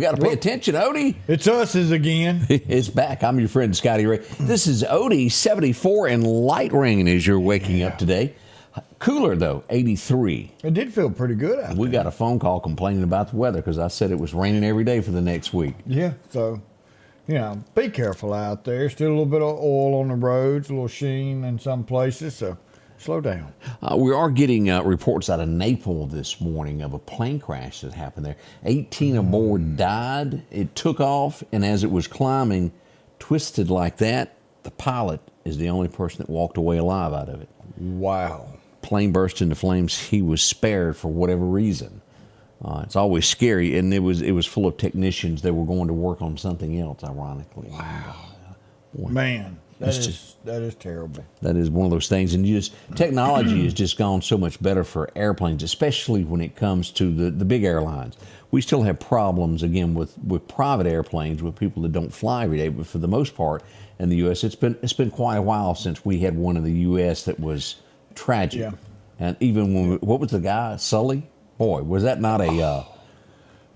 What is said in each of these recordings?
We got to pay attention, Odie. It's us again. It's back. I'm your friend, Scotty Ray. This is Odie, 74 and light rain as you're waking up today. Cooler, though, 83. It did feel pretty good out We there. got a phone call complaining about the weather because I said it was raining every day for the next week. Yeah, so, be careful out there. Still a little bit of oil on the roads, a little sheen in some places, so slow down. We are getting reports out of Naples this morning of a plane crash that happened there. 18 aboard died. It took off, and as it was climbing, twisted like that, the pilot is the only person that walked away alive out of it. Wow. Plane burst into flames. He was spared for whatever reason. It's always scary, and it was full of technicians that were going to work on something else, ironically. Wow. Man, that is terrible. That is one of those things, and technology has just gone so much better for airplanes, especially when it comes to the big airlines. We still have problems again with private airplanes with people that don't fly every day, but for the most part in the U.S., it's been quite a while since we had one in the U.S. that was tragic. Yeah. And even when what was the guy, Sully? Boy, was that not a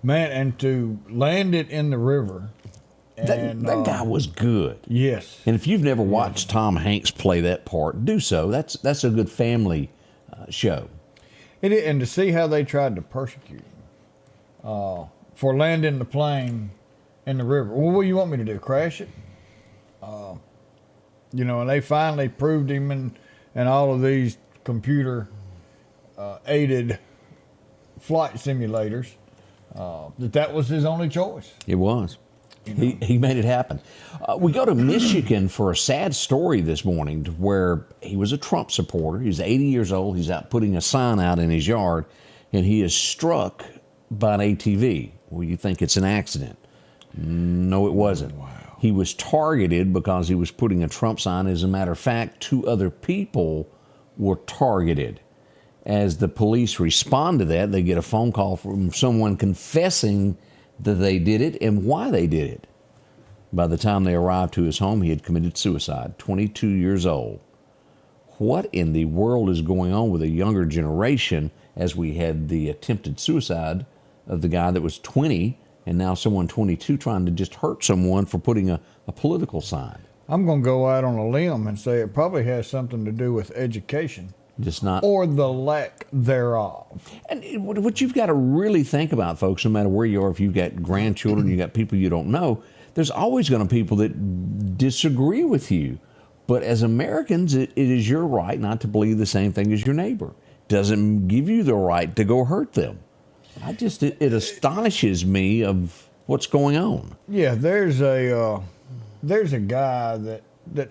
man? And to land it in the river. That guy was good. Yes. And if you've never watched Tom Hanks play that part, do so. That's a good family show. And to see how they tried to persecute him for landing the plane in the river. Well, what do you want me to do? Crash it? And they finally proved him and all of these computer aided flight simulators that was his only choice. It was. He made it happen. We go to Michigan for a sad story this morning where he was a Trump supporter. He's 80 years old. He's out putting a sign out in his yard, and he is struck by an ATV. Well, you think it's an accident. No, it wasn't. Wow. He was targeted because he was putting a Trump sign. As a matter of fact, 2 other people were targeted. As the police respond to that, they get a phone call from someone confessing that they did it and why they did it. By the time they arrived to his home, he had committed suicide, 22 years old. What in the world is going on with a younger generation as we had the attempted suicide of the guy that was 20 and now someone 22 trying to just hurt someone for putting a political sign? I'm going to go out on a limb and say it probably has something to do with education. Just not. Or the lack thereof. And what you've got to really think about, folks, no matter where you are, if you've got grandchildren, you've got people you don't know, there's always going to be people that disagree with you. But as Americans, it is your right not to believe the same thing as your neighbor. Doesn't give you the right to go hurt them. It astonishes me of what's going on. Yeah, there's a guy that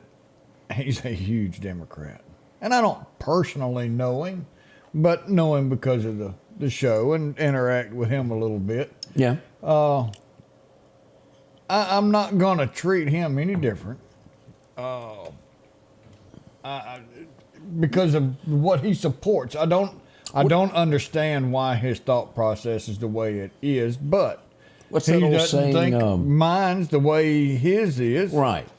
he's a huge Democrat. And I don't personally know him, but know him because of the show and interact with him a little bit. Yeah. I'm not going to treat him any different because of what he supports. I don't understand why his thought process is the way it is, but what's he that old doesn't saying? think mine's the way his is. Right.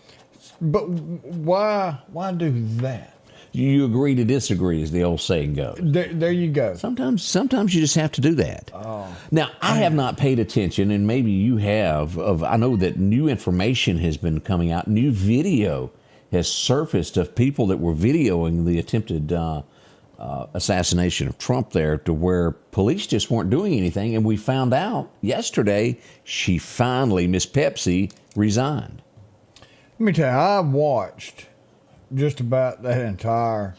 But why do that? You agree to disagree, as the old saying goes. There you go. Sometimes you just have to do that. Oh. Now, I have not paid attention, and maybe you have. I know that new information has been coming out. New video has surfaced of people that were videoing the attempted assassination of Trump there, to where police just weren't doing anything. And we found out yesterday she finally, Miss Pepsi, resigned. Let me tell you, I watched just about that entire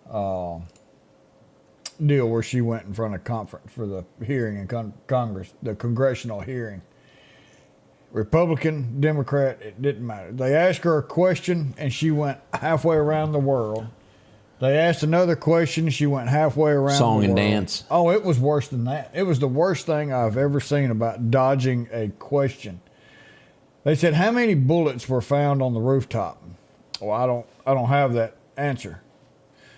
deal where she went in front of conference for the hearing in Congress, the congressional hearing. Republican, Democrat, it didn't matter. They asked her a question and she went halfway around the world They asked another question. She went halfway around Song the and world. dance. Oh, it was worse than that. It was the worst thing I've ever seen about dodging a question. They said, how many bullets were found on the rooftop? Well, I don't have that answer.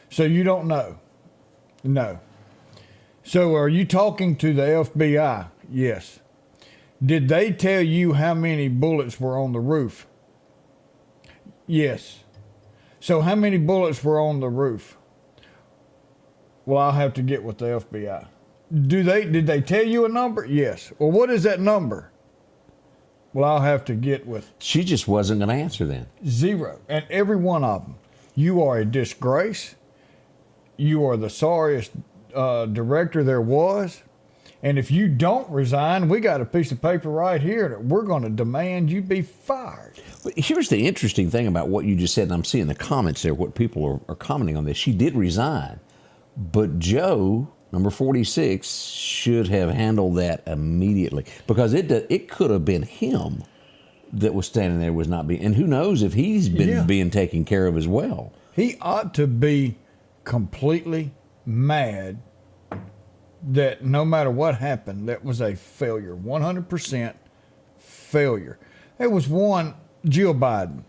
So you don't know? No. So are you talking to the FBI? Yes. Did they tell you how many bullets were on the roof? Yes. So how many bullets were on the roof? Well, I'll have to get with the FBI. Did they tell you a number? Yes. Well, what is that number? Well, I'll have to get with She just wasn't going to answer then. 0. And every one of them. You are a disgrace. You are the sorriest director there was. And if you don't resign, we got a piece of paper right here that we're going to demand you be fired. But here's the interesting thing about what you just said, and I'm seeing the comments there, what people are commenting on this. She did resign, but Joe, number 46, should have handled that immediately, because it could have been him that was standing there, was not being, and who knows if he's been being taken care of as well. He ought to be completely mad that no matter what happened, that was a failure, 100% failure. There was one, Jill Biden,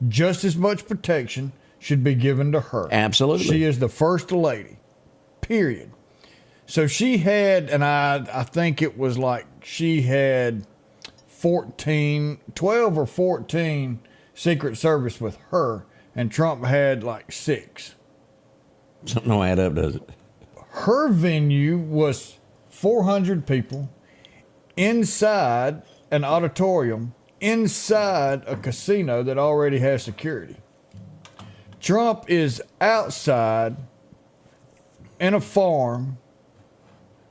just as much protection should be given to her. Absolutely. She is the first lady, period. So she had, and I think it was like she had 12 or 14 Secret Service with her, and Trump had like 6. Something don't add up, does it? Her venue was 400 people inside an auditorium, inside a casino that already has security. Trump is outside in a farm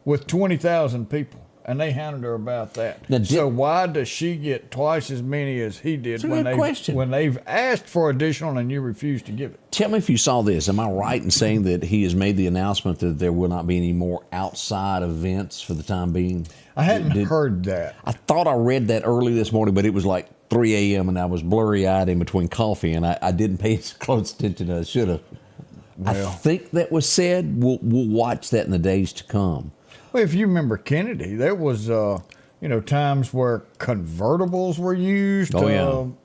with 20,000 people, and they hounded her about that. Now, So why does she get twice as many as he did when they've asked for additional and you refuse to give it? Tell me if you saw this. Am I right in saying that he has made the announcement that there will not be any more outside events for the time being? I hadn't heard that. I thought I read that early this morning, but it was like 3 a.m. and I was blurry-eyed in between coffee, and I didn't pay as close attention as I should have. Well, I think that was said. We'll watch that in the days to come. Well, if you remember Kennedy, there was, times where convertibles were used to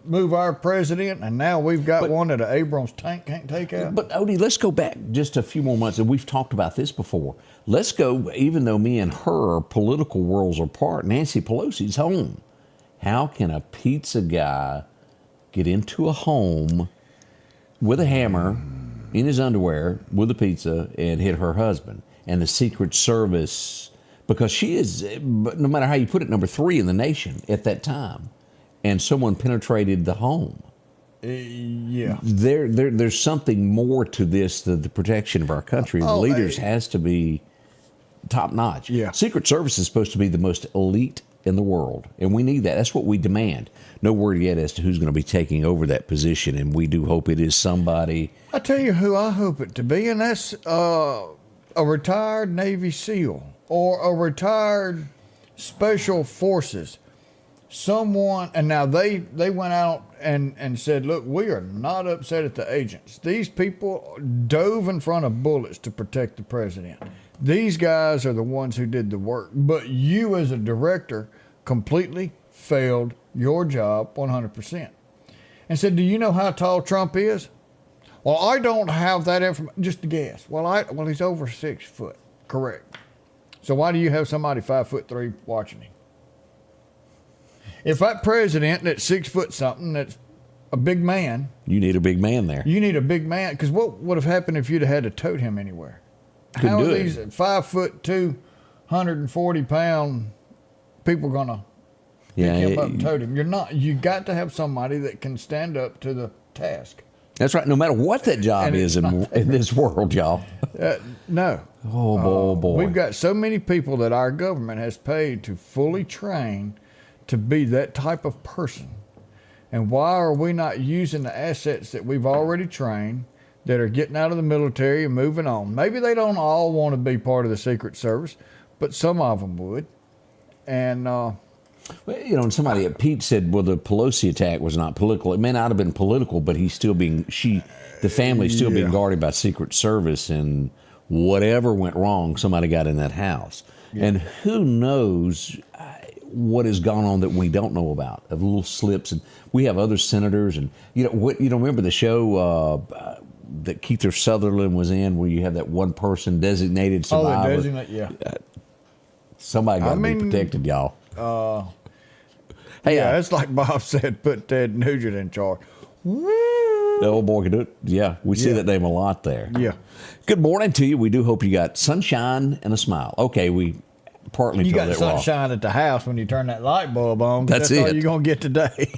move our president, and now we've got one that an Abrams tank can't take out. But, Odie, let's go back just a few more months, and we've talked about this before. Let's go, even though me and her political worlds are apart, Nancy Pelosi's home. How can a pizza guy get into a home with a hammer in his underwear with a pizza and hit her husband? And the Secret Service, because she is, no matter how you put it, number 3 in the nation at that time, and someone penetrated the home. Yeah. There's something more to this, the protection of our country. The leaders has to be top notch. Yeah. Secret Service is supposed to be the most elite in the world, and we need that. That's what we demand. No word yet as to who's going to be taking over that position, and we do hope it is somebody. I tell you who I hope it to be, and that's a retired Navy SEAL or a retired Special Forces. Someone, and now they went out and said, look, we are not upset at the agents. These people dove in front of bullets to protect the president. These guys are the ones who did the work. But you as a director completely failed your job 100%. And said, do you know how tall Trump is? Well, I don't have that information. Just a guess. Well, he's over 6 foot. Correct. So why do you have somebody 5'3" watching him? If that president that's 6 foot something, that's a big man. You need a big man there. You need a big man, because what would have happened if you'd have had to tote him anywhere? Couldn't do are it. These 5'2", 140-pound people gonna pick him up and tote him? You're not. You got to have somebody that can stand up to the task. That's right. No matter what that job And is in this world, y'all. No. Oh, boy. We've got so many people that our government has paid to fully train to be that type of person. And why are we not using the assets that we've already trained that are getting out of the military and moving on? Maybe they don't all want to be part of the Secret Service, but some of them would. And Well, you know, and somebody, Pete said, well, the Pelosi attack was not political. It may not have been political, but the family's still being guarded by Secret Service, and whatever went wrong, somebody got in that house. Yeah. And who knows what has gone on that we don't know about, of little slips. And we have other senators, and remember the show that Keith Sutherland was in, where you have that one person designated survivor. Oh, the designate, yeah. Somebody got to be protected, y'all. Hey, yeah, it's like Bob said, put Ted Nugent in charge. The old boy can do it. Yeah, we see that name a lot there. Yeah. Good morning to you. We do hope you got sunshine and a smile. Okay, we partly you throw got that sunshine at the house when you turn that light bulb on. That's all you're going to get today.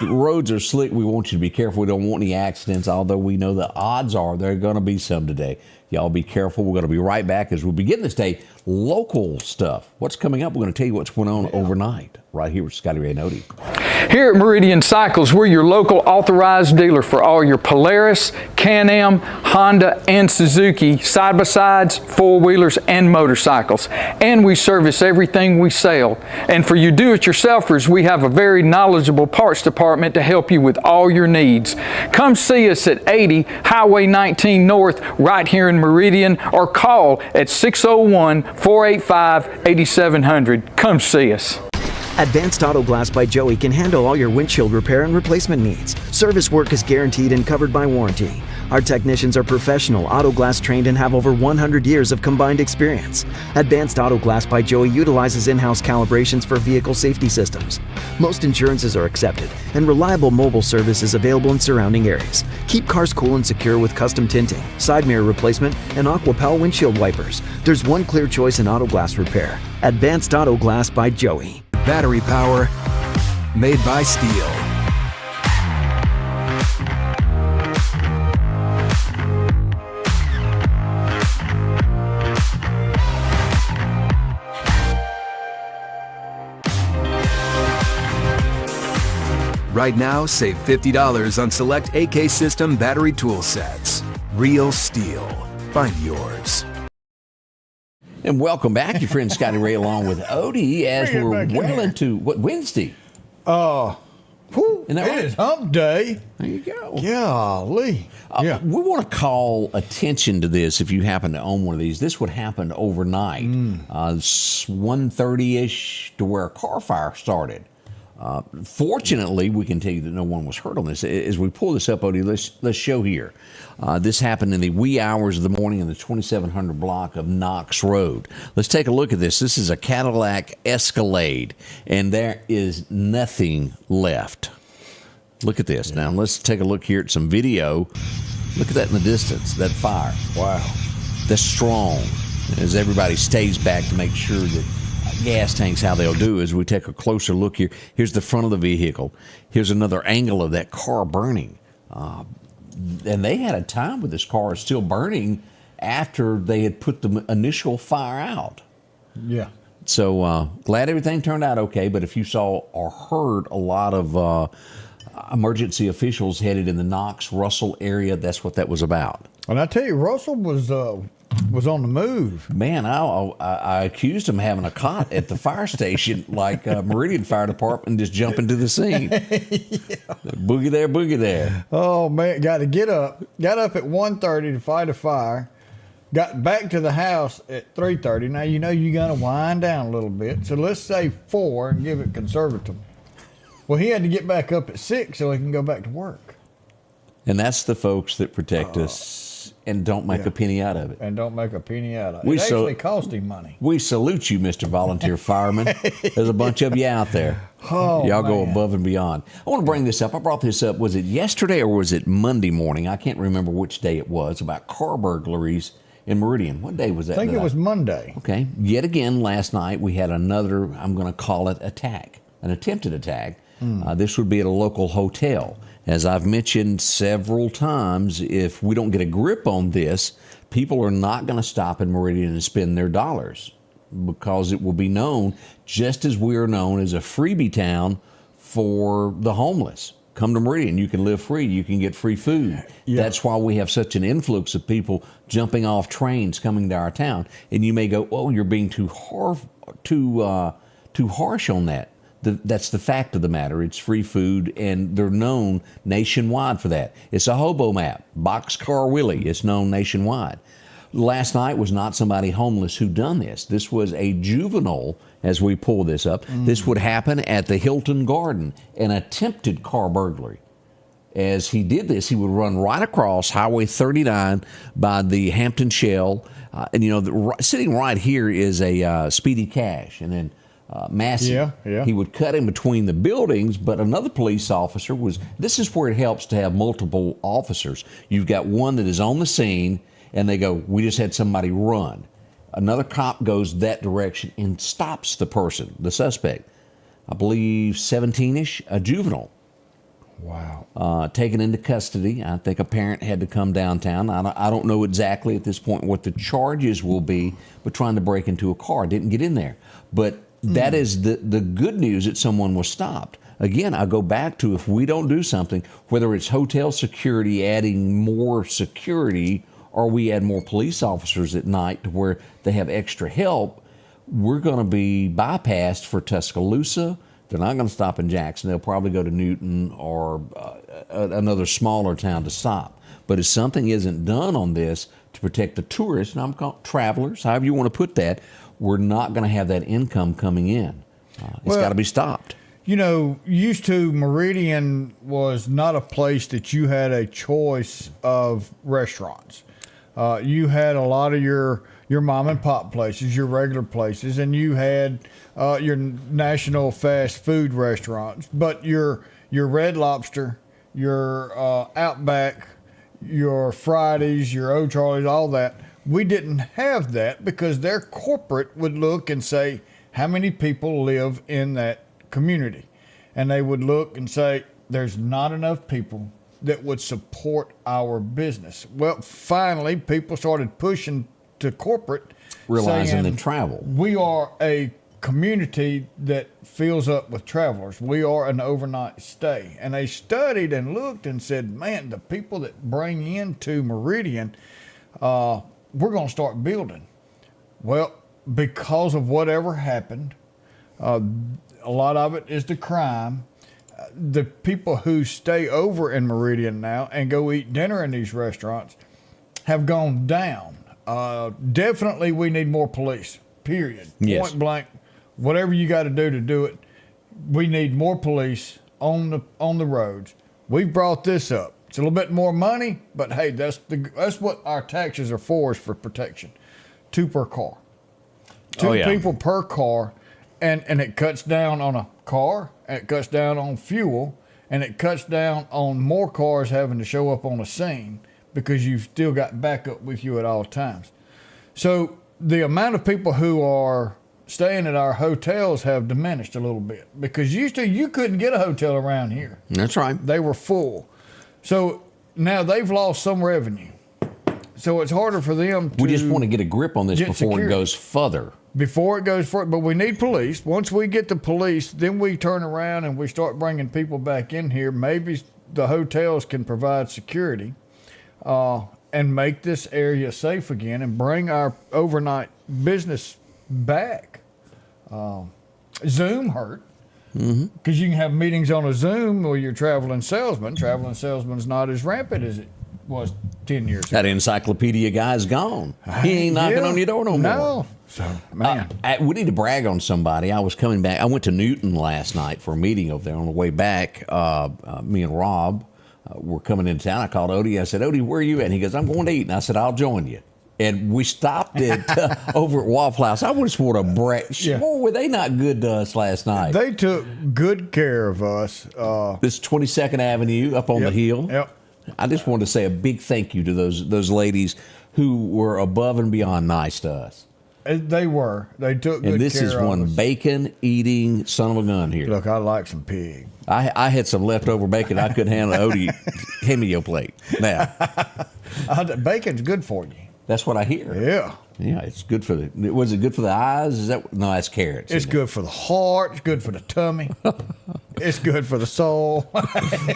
The roads are slick. We want you to be careful. We don't want any accidents, although we know the odds are there are going to be some today. Y'all be careful. We're going to be right back as we begin this day. Local stuff. What's coming up? We're going to tell you what's going on overnight right here with Scotty Ray Report. Here at Meridian Cycles, we're your local authorized dealer for all your Polaris, Can-Am, Honda, and Suzuki side-by-sides, four-wheelers, and motorcycles. And we service everything we sell. And for you do-it-yourselfers, we have a very knowledgeable parts department to help you with all your needs. Come see us at 80 Highway 19 North right here in Meridian, or call at 601-485-8700. Come see us. Advanced Auto Glass by Joey can handle all your windshield repair and replacement needs. Service work is guaranteed and covered by warranty. Our technicians are professional, auto glass trained, and have over 100 years of combined experience. Advanced Auto Glass by Joey utilizes in-house calibrations for vehicle safety systems. Most insurances are accepted, and reliable mobile service is available in surrounding areas. Keep cars cool and secure with custom tinting, side mirror replacement, and AquaPal windshield wipers. There's one clear choice in auto glass repair. Advanced Auto Glass by Joey. Battery power made by steel. Right now, save $50 on select AK System battery tool sets. Real steel. Find yours. And welcome back, your friend Scotty Ray, along with Odie, as we're well into Wednesday. It is hump day. There you go. Golly. We want to call attention to this if you happen to own one of these. This would happen overnight, 1:30-ish, to where a car fire started. Fortunately, we can tell you that no one was hurt on this. As we pull this up, Odie, let's show here. This happened in the wee hours of the morning in the 2700 block of Knox Road. Let's take a look at this. This is a Cadillac Escalade, and there is nothing left. Look at this. Now, let's take a look here at some video. Look at that in the distance, that fire. Wow. That's strong, as everybody stays back to make sure that gas tanks, how they'll do is we take a closer look here. Here's the front of the vehicle. Here's another angle of that car burning. And they had a time with this car still burning after they had put the initial fire out. Yeah. So glad everything turned out okay. But if you saw or heard a lot of emergency officials headed in the Knox-Russell area, that's what that was about. And I tell you, Russell was on the move. Man, I accused him of having a cot at the fire station, like Meridian Fire Department, and just jump into the scene. Boogie there, boogie there. Oh, man, got to get up. Got up at 1:30 to fight a fire. Got back to the house at 3:30. Now, you know you got to wind down a little bit. So let's say 4 and give it conservative. Well, he had to get back up at 6 so he can go back to work. And that's the folks that protect us and don't make a penny out of it. And don't make a penny out of it. It actually cost him money. We salute you, Mr. Volunteer Fireman. There's a bunch of you out there. Y'all go above and beyond. I want to bring this up. I brought this up. Was it yesterday or was it Monday morning? I can't remember which day it was, about car burglaries in Meridian. What day was that? I think it was Monday. Okay. Yet again, last night we had another, I'm going to call it attack, an attempted attack. This would be at a local hotel. As I've mentioned several times, if we don't get a grip on this, people are not going to stop in Meridian and spend their dollars, because it will be known, just as we are known as a freebie town for the homeless. Come to Meridian, you can live free, you can get free food. Yeah. That's why we have such an influx of people jumping off trains coming to our town. And you may go, oh, you're being too harsh on that. That's the fact of the matter. It's free food, and they're known nationwide for that. It's a hobo map. Boxcar Willie. It's known nationwide. Last night was not somebody homeless who done this. This was a juvenile, as we pull this up. This would happen at the Hilton Garden, an attempted car burglary. As he did this, he would run right across Highway 39 by the Hampton Shell. And, sitting right here is a Speedy Cash. And then Massey, Yeah. he would cut in between the buildings, but another police officer this is where it helps to have multiple officers. You've got one that is on the scene, and they go, we just had somebody run. Another cop goes that direction and stops the person, the suspect. I believe 17-ish, a juvenile. Wow. Taken into custody. I think a parent had to come downtown. I don't know exactly at this point what the charges will be, but trying to break into a car. Didn't get in there. But that is the good news that someone was stopped. Again, I go back to, if we don't do something, whether it's hotel security, adding more security, or we add more police officers at night to where they have extra help, we're going to be bypassed for Tuscaloosa. They're not going to stop in Jackson. They'll probably go to Newton or another smaller town to stop. But if something isn't done on this to protect the tourists, and I'm calling travelers, however you want to put that, we're not going to have that income coming in. It's got to be stopped. Used to, Meridian was not a place that you had a choice of restaurants. You had a lot of your mom and pop places, your regular places, and you had your national fast food restaurants. But your Red Lobster, your Outback, your Fridays, your O'Charlie's, all that, we didn't have that because their corporate would look and say, how many people live in that community? And they would look and say, there's not enough people that would support our business. Well, finally, people started pushing to corporate, Realizing saying, the travel. we are a community that fills up with travelers. We are an overnight stay. And they studied and looked and said, man, the people that bring into Meridian, we're going to start building. Well, because of whatever happened, a lot of it is the crime. The people who stay over in Meridian now and go eat dinner in these restaurants have gone down. Definitely we need more police, period. Yes. Point blank, whatever you got to do it. We need more police on the roads. We've brought this up. It's a little bit more money, but hey, that's what our taxes are for, is for protection. 2 per car. 2 people per car, and it cuts down on a car, and it cuts down on fuel, and it cuts down on more cars having to show up on a scene because you've still got backup with you at all times. So the amount of people who are staying at our hotels have diminished a little bit, because used to you couldn't get a hotel around here. That's right. They were full. So now they've lost some revenue. So it's harder for them to... We just want to get a grip on this before it goes further. Before it goes further. But we need police. Once we get the police, then we turn around and we start bringing people back in here. Maybe the hotels can provide security and make this area safe again and bring our overnight business back. Zoom hurt. Because you can have meetings on a Zoom where you're traveling salesman. Traveling salesman's not as rampant as it was 10 years ago. That encyclopedia guy's gone. He ain't knocking on your door no more. No. So, man. We need to brag on somebody. I was coming back. I went to Newton last night for a meeting over there. On the way back, me and Rob were coming into town. I called Odie. I said, Odie, where are you at? And he goes, I'm going to eat. And I said, I'll join you. And we stopped at over at Waffle House. I would have swore to brag. Yeah. Boy, were they not good to us last night. They took good care of us. This 22nd Avenue up on the hill. Yep. I just wanted to say a big thank you to those ladies who were above and beyond nice to us. They were. They took good care of us. And this is one bacon-eating son of a gun here. Look, I like some pig. I had some leftover bacon I couldn't handle. Odie, hand me your plate. Now. Bacon's good for you. That's what I hear. Yeah. Yeah, it's good for the... Was it good for the eyes? No, that's carrots. It's good for the heart. It's good for the tummy. It's good for the soul.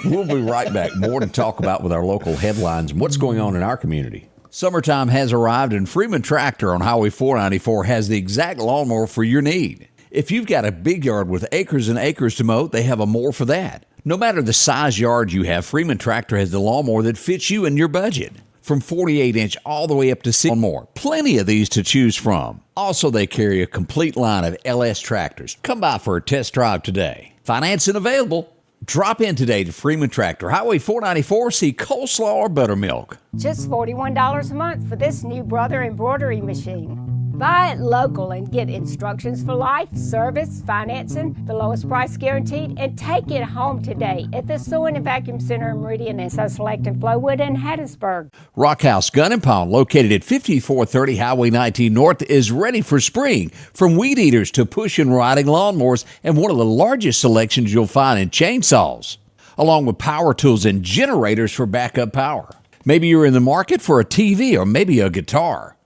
We'll be right back. More to talk about with our local headlines and what's going on in our community. Summertime has arrived, and Freeman Tractor on Highway 494 has the exact lawnmower for your need. If you've got a big yard with acres and acres to mow, they have a mower for that. No matter the size yard you have, Freeman Tractor has the lawnmower that fits you and your budget. From 48-inch all the way up to 6 more. Plenty of these to choose from. Also, they carry a complete line of LS tractors. Come by for a test drive today. Financing available. Drop in today to Freeman Tractor, Highway 494, see coleslaw or buttermilk. Just $41 a month for this new Brother embroidery machine. Buy it local and get instructions for life, service, financing, the lowest price guaranteed, and take it home today at the Sewing and Vacuum Center in Meridian and So Select in Flowood and Hattiesburg. Rockhouse Gun and Pawn, located at 5430 Highway 19 North, is ready for spring. From weed eaters to push and riding lawnmowers, and one of the largest selections you'll find in chainsaws, along with power tools and generators for backup power. Maybe you're in the market for a TV or maybe a guitar.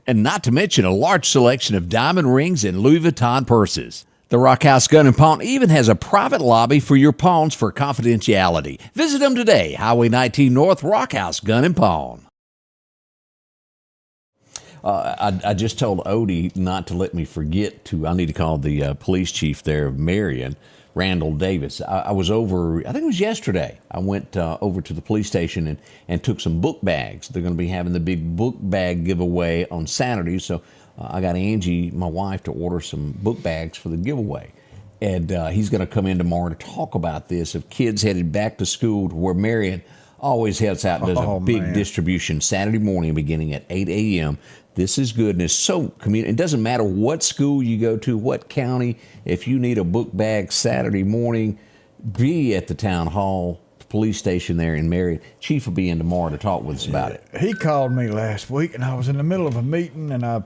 And not to mention a large selection of diamond rings and Louis Vuitton purses. The Rockhouse Gun and Pawn even has a private lobby for your pawns for confidentiality. Visit them today, Highway 19 North, Rockhouse Gun and Pawn. I just told Odie not to let me forget I need to call the police chief there of Marion, Randall Davis. I was over, I think it was yesterday. I went over to the police station and took some book bags. They're going to be having the big book bag giveaway on Saturday. So I got Angie, my wife, to order some book bags for the giveaway. And he's going to come in tomorrow to talk about this of kids headed back to school, to where Marion always heads out and does a big distribution Saturday morning beginning at 8 a.m. This is good, and it's so community. It doesn't matter what school you go to, what county. If you need a book bag Saturday morning, be at the town hall, the police station there in Marion. Chief will be in tomorrow to talk with us about it. He called me last week, and I was in the middle of a meeting, and I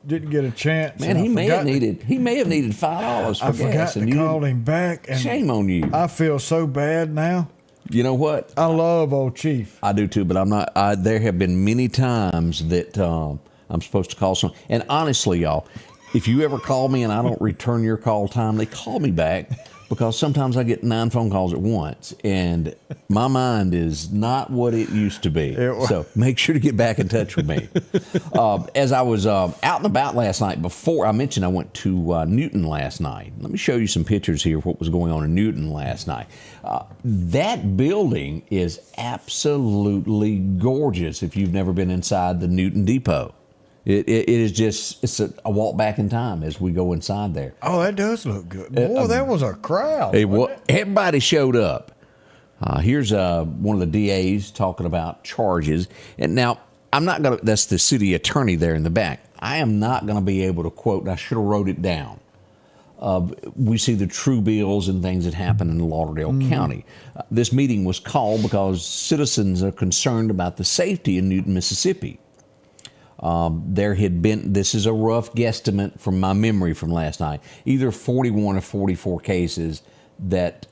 didn't get a chance. Man, he may have needed $5 for gas. I forgot to call him back. And shame on you. I feel so bad now. You know what? I love old Chief. I do too, but I'm not. There have been many times that I'm supposed to call someone. And honestly, y'all, if you ever call me and I don't return your call timely, call me back, because sometimes I get 9 phone calls at once, and my mind is not what it used to be. So make sure to get back in touch with me. As I was out and about last night, before I mentioned I went to Newton last night. Let me show you some pictures here of what was going on in Newton last night. That building is absolutely gorgeous if you've never been inside the Newton Depot. It is just, it's a walk back in time as we go inside there. Oh, that does look good. Boy, that was a crowd. Everybody showed up. Here's one of the DAs talking about charges. And now, I'm not going to, that's the city attorney there in the back. I am not going to be able to quote, and I should have wrote it down. We see the true bills and things that happen in Lauderdale County. This meeting was called because citizens are concerned about the safety in Newton, Mississippi. There had been, this is a rough guesstimate from my memory from last night, either 41 or 44 cases that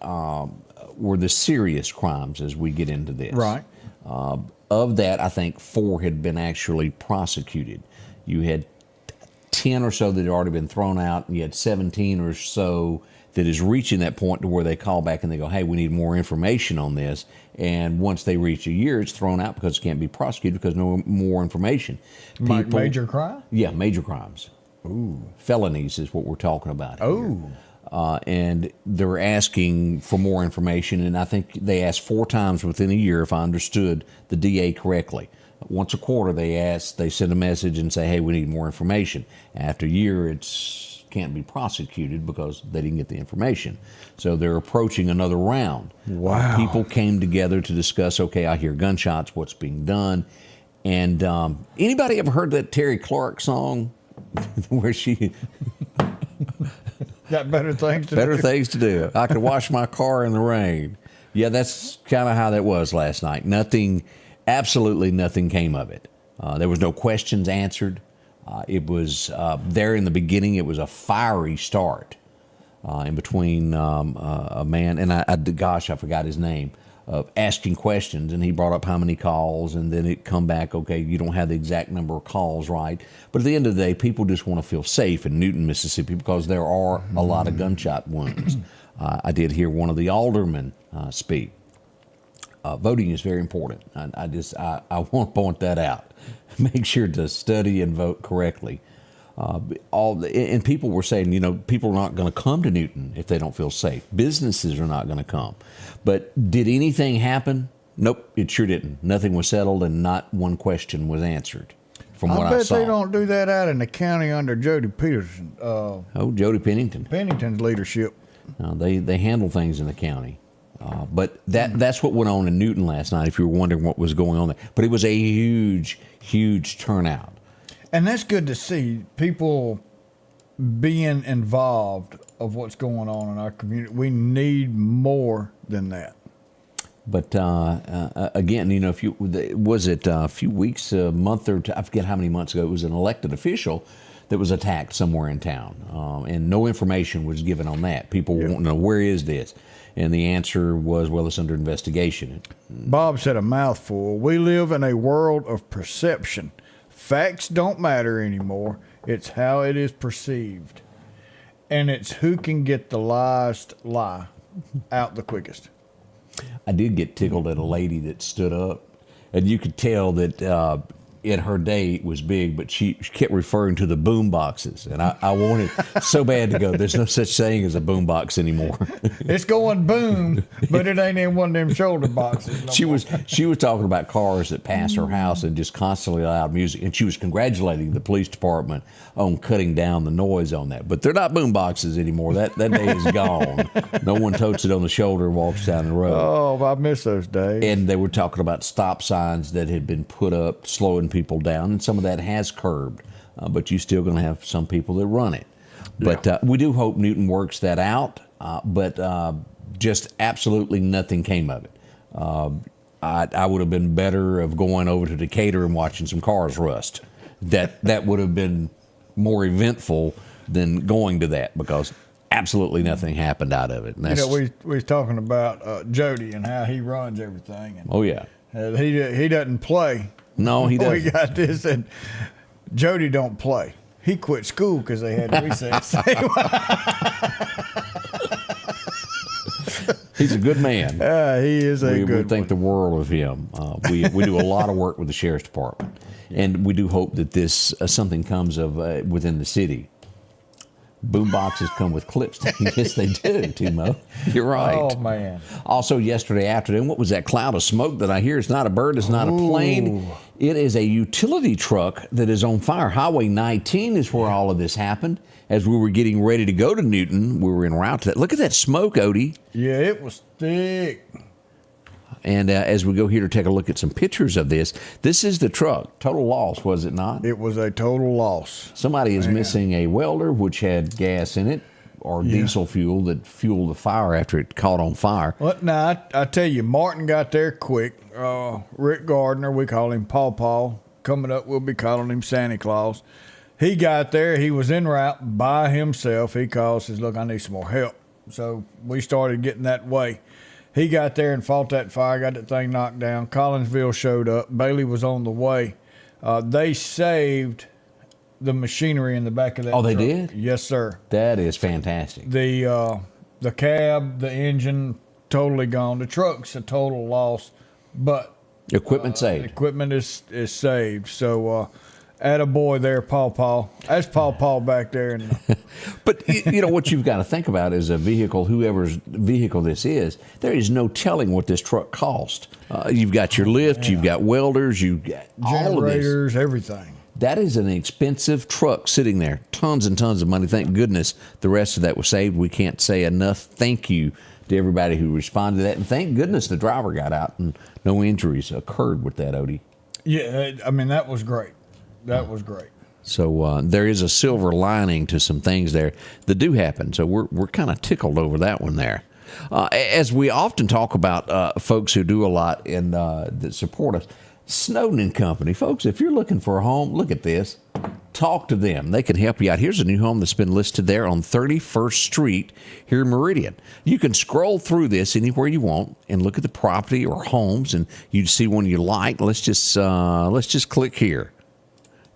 were the serious crimes as we get into this. Right. Of that, I think 4 had been actually prosecuted. You had 10 or so that had already been thrown out, and you had 17 or so that is reaching that point to where they call back and they go, hey, we need more information on this. And once they reach a year, it's thrown out because it can't be prosecuted because no more information. Major crime? Yeah, major crimes. Ooh. Felonies is what we're talking about here. And they're asking for more information, and I think they asked 4 times within a year, if I understood the DA correctly. Once a quarter, they send a message and say, hey, we need more information. After a year, it's can't be prosecuted because they didn't get the information. So they're approaching another round. Wow. People came together to discuss, okay, I hear gunshots, what's being done. And anybody ever heard that Terry Clark song where she... Got better things to do. Better things to do. I could wash my car in the rain. Yeah, that's kind of how that was last night. Nothing, absolutely nothing came of it. There was no questions answered. It was there in the beginning. It was a fiery start in between a man and I forgot his name. Asking questions, and he brought up how many calls, and then it come back. Okay, you don't have the exact number of calls, right? But at the end of the day, people just want to feel safe in Newton, Mississippi, because there are a lot of gunshot wounds. I did hear one of the aldermen speak. Voting is very important. I want to point that out. Make sure to study and vote correctly. And people were saying, people are not going to come to Newton if they don't feel safe. Businesses are not going to come. But did anything happen? Nope, it sure didn't. Nothing was settled, and not one question was answered. From what I saw. I bet they don't do that out in the county under Jody Peterson. Jody Pennington. Pennington's leadership. They handle things in the county. But that's what went on in Newton last night, if you were wondering what was going on there. But it was a huge, huge turnout. And that's good to see, people being involved of what's going on in our community. We need more than that. But again, was it a few weeks, a month or two, I forget how many months ago, it was an elected official that was attacked somewhere in town. And no information was given on that. People want to know, where is this? And the answer was, well, it's under investigation. Bob said a mouthful. We live in a world of perception. Facts don't matter anymore. It's how it is perceived. And it's who can get the last lie out the quickest. I did get tickled at a lady that stood up, and you could tell that in her day it was big, but she kept referring to the boom boxes, and I wanted so bad to go, there's no such thing as a boom box anymore. It's going boom, but it ain't in one of them shoulder boxes. No she was talking about cars that pass her house and just constantly loud music, and she was congratulating the police department on cutting down the noise on that. But they're not boom boxes anymore. That day is gone. No one totes it on the shoulder and walks down the road. Oh, I miss those days. And they were talking about stop signs that had been put up slowing people down, and some of that has curbed, but you're still going to have some people that run it. But we do hope Newton works that out, but just absolutely nothing came of it. I would have been better of going over to Decatur and watching some cars rust. That would have been more eventful than going to that, because absolutely nothing happened out of it. And we was talking about Jody and how he runs everything. And, oh yeah, he doesn't play. No, he doesn't. We got this, and Jody don't play. He quit school because they had recess. He's a good man. He is a good one. We think the world of him. We do a lot of work with the sheriff's department, and we do hope that this something comes of within the city. Boom boxes come with clips. Yes, they do, Timo. You're right. Oh, man. Also, yesterday afternoon, what was that cloud of smoke that I hear? It's not a bird. It's not a plane. It is a utility truck that is on fire. Highway 19 is where all of this happened. As we were getting ready to go to Newton, we were en route to that. Look at that smoke, Odie. Yeah, it was thick. And as we go here to take a look at some pictures of this is the truck. Total loss, was it not? It was a total loss. Somebody is missing a welder, which had gas in it, or diesel fuel that fueled the fire after it caught on fire. Well, now, I tell you, Martin got there quick. Rick Gardner, we call him Paw Paw. Coming up, we'll be calling him Santa Claus. He got there. He was en route by himself. He called, says, look, I need some more help. So we started getting that way. He got there and fought that fire, got that thing knocked down. Collinsville showed up. Bailey was on the way. They saved the machinery in the back of that truck. Oh, they did? Yes, sir. That is fantastic. The cab, the engine, totally gone. The truck's a total loss, but equipment saved. Equipment is saved. So, attaboy there, Paw Paw. That's Paw Paw back there. But what you've got to think about is a vehicle, whoever's vehicle this is, there is no telling what this truck cost. You've got your lift, you've got welders, you've got all of this. Generators, everything. That is an expensive truck sitting there. Tons and tons of money. Thank goodness the rest of that was saved. We can't say enough thank you to everybody who responded to that. And thank goodness the driver got out and no injuries occurred with that, Odie. Yeah, I mean, that was great. That was great. So there is a silver lining to some things there that do happen. So we're kind of tickled over that one there. As we often talk about folks who do a lot and that support us, Snowden and Company. Folks, if you're looking for a home, look at this. Talk to them. They can help you out. Here's a new home that's been listed there on 31st Street here in Meridian. You can scroll through this anywhere you want and look at the property or homes, and you see one you like. Let's just click here.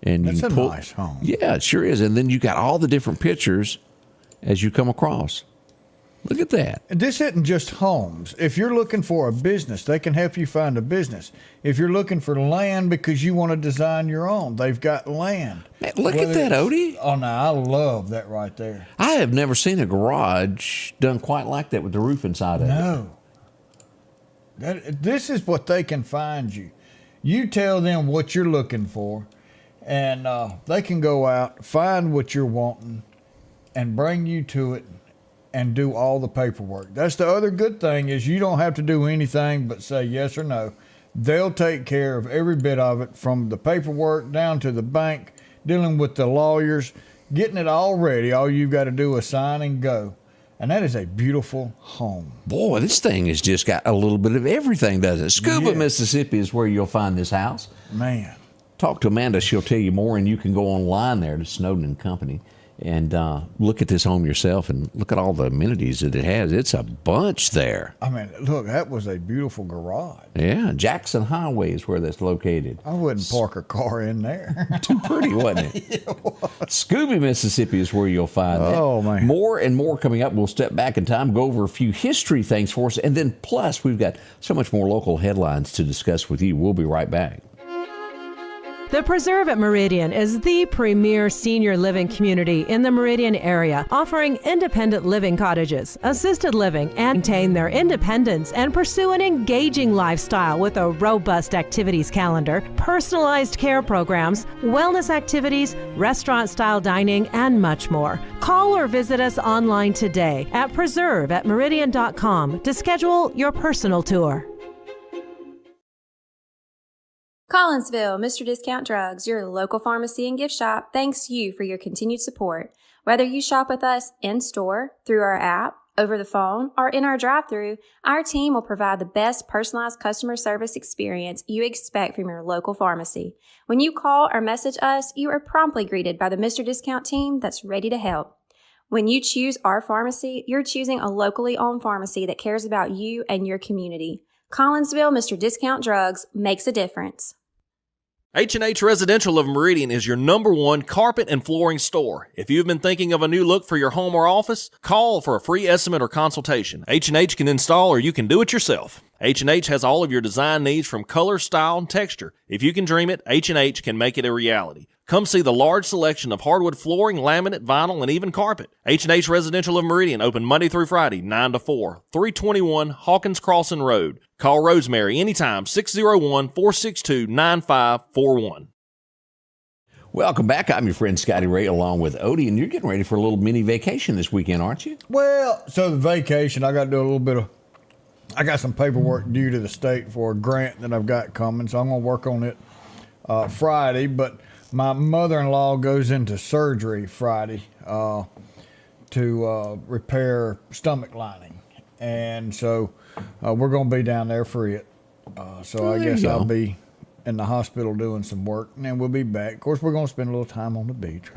And that's you a pull, nice home. Yeah, it sure is. And then you got all the different pictures as you come across. Look at that. This isn't just homes. If you're looking for a business, they can help you find a business. If you're looking for land because you want to design your own, they've got land. Man, look at that, Odie. Oh, no, I love that right there. I have never seen a garage done quite like that with the roof inside of it. No. This is what they can find you. You tell them what you're looking for, and they can go out, find what you're wanting, and bring you to it and do all the paperwork. That's the other good thing is you don't have to do anything but say yes or no. They'll take care of every bit of it, from the paperwork down to the bank, dealing with the lawyers, getting it all ready. All you've got to do is sign and go. And that is a beautiful home. Boy, this thing has just got a little bit of everything, doesn't it? Scuba, Yeah. Mississippi is where you'll find this house. Man. Talk to Amanda. She'll tell you more, and you can go online there to Snowden and Company and look at this home yourself and look at all the amenities that it has. It's a bunch there. I mean, look, that was a beautiful garage. Yeah, Jackson Highway is where that's located. I wouldn't park a car in there. Too pretty, wasn't it? Scooby, Mississippi is where you'll find that. Oh, man. More and more coming up. We'll step back in time, go over a few history things for us, and then plus we've got so much more local headlines to discuss with you. We'll be right back. The Preserve at Meridian is the premier senior living community in the Meridian area, offering independent living cottages, assisted living, and maintain their independence and pursue an engaging lifestyle with a robust activities calendar, personalized care programs, wellness activities, restaurant-style dining, and much more. Call or visit us online today at preserveatmeridian.com to schedule your personal tour. Collinsville, Mr. Discount Drugs, your local pharmacy and gift shop, thanks you for your continued support. Whether you shop with us in-store, through our app, over the phone, or in our drive-thru, our team will provide the best personalized customer service experience you expect from your local pharmacy. When you call or message us, you are promptly greeted by the Mr. Discount team that's ready to help. When you choose our pharmacy, you're choosing a locally owned pharmacy that cares about you and your community. Collinsville, Mr. Discount Drugs makes a difference. H&H Residential of Meridian is your #1 carpet and flooring store. If you've been thinking of a new look for your home or office, call for a free estimate or consultation. H&H can install, or you can do it yourself. H&H has all of your design needs from color, style, and texture. If you can dream it, H&H can make it a reality. Come see the large selection of hardwood flooring, laminate, vinyl, and even carpet. H&H Residential of Meridian, open Monday through Friday, 9 to 4, 321 Hawkins Crossing Road. Call Rosemary anytime, 601-462-9541. Welcome back. I'm your friend Scotty Ray along with Odie, and you're getting ready for a little mini vacation this weekend, aren't you? Well, so the vacation, I got to do a little bit of, I got some paperwork due to the state for a grant that I've got coming, so I'm going to work on it Friday, but my mother-in-law goes into surgery Friday to repair stomach lining, and so we're going to be down there for it. So I guess I'll be in the hospital doing some work, and then we'll be back. Of course, we're going to spend a little time on the beach.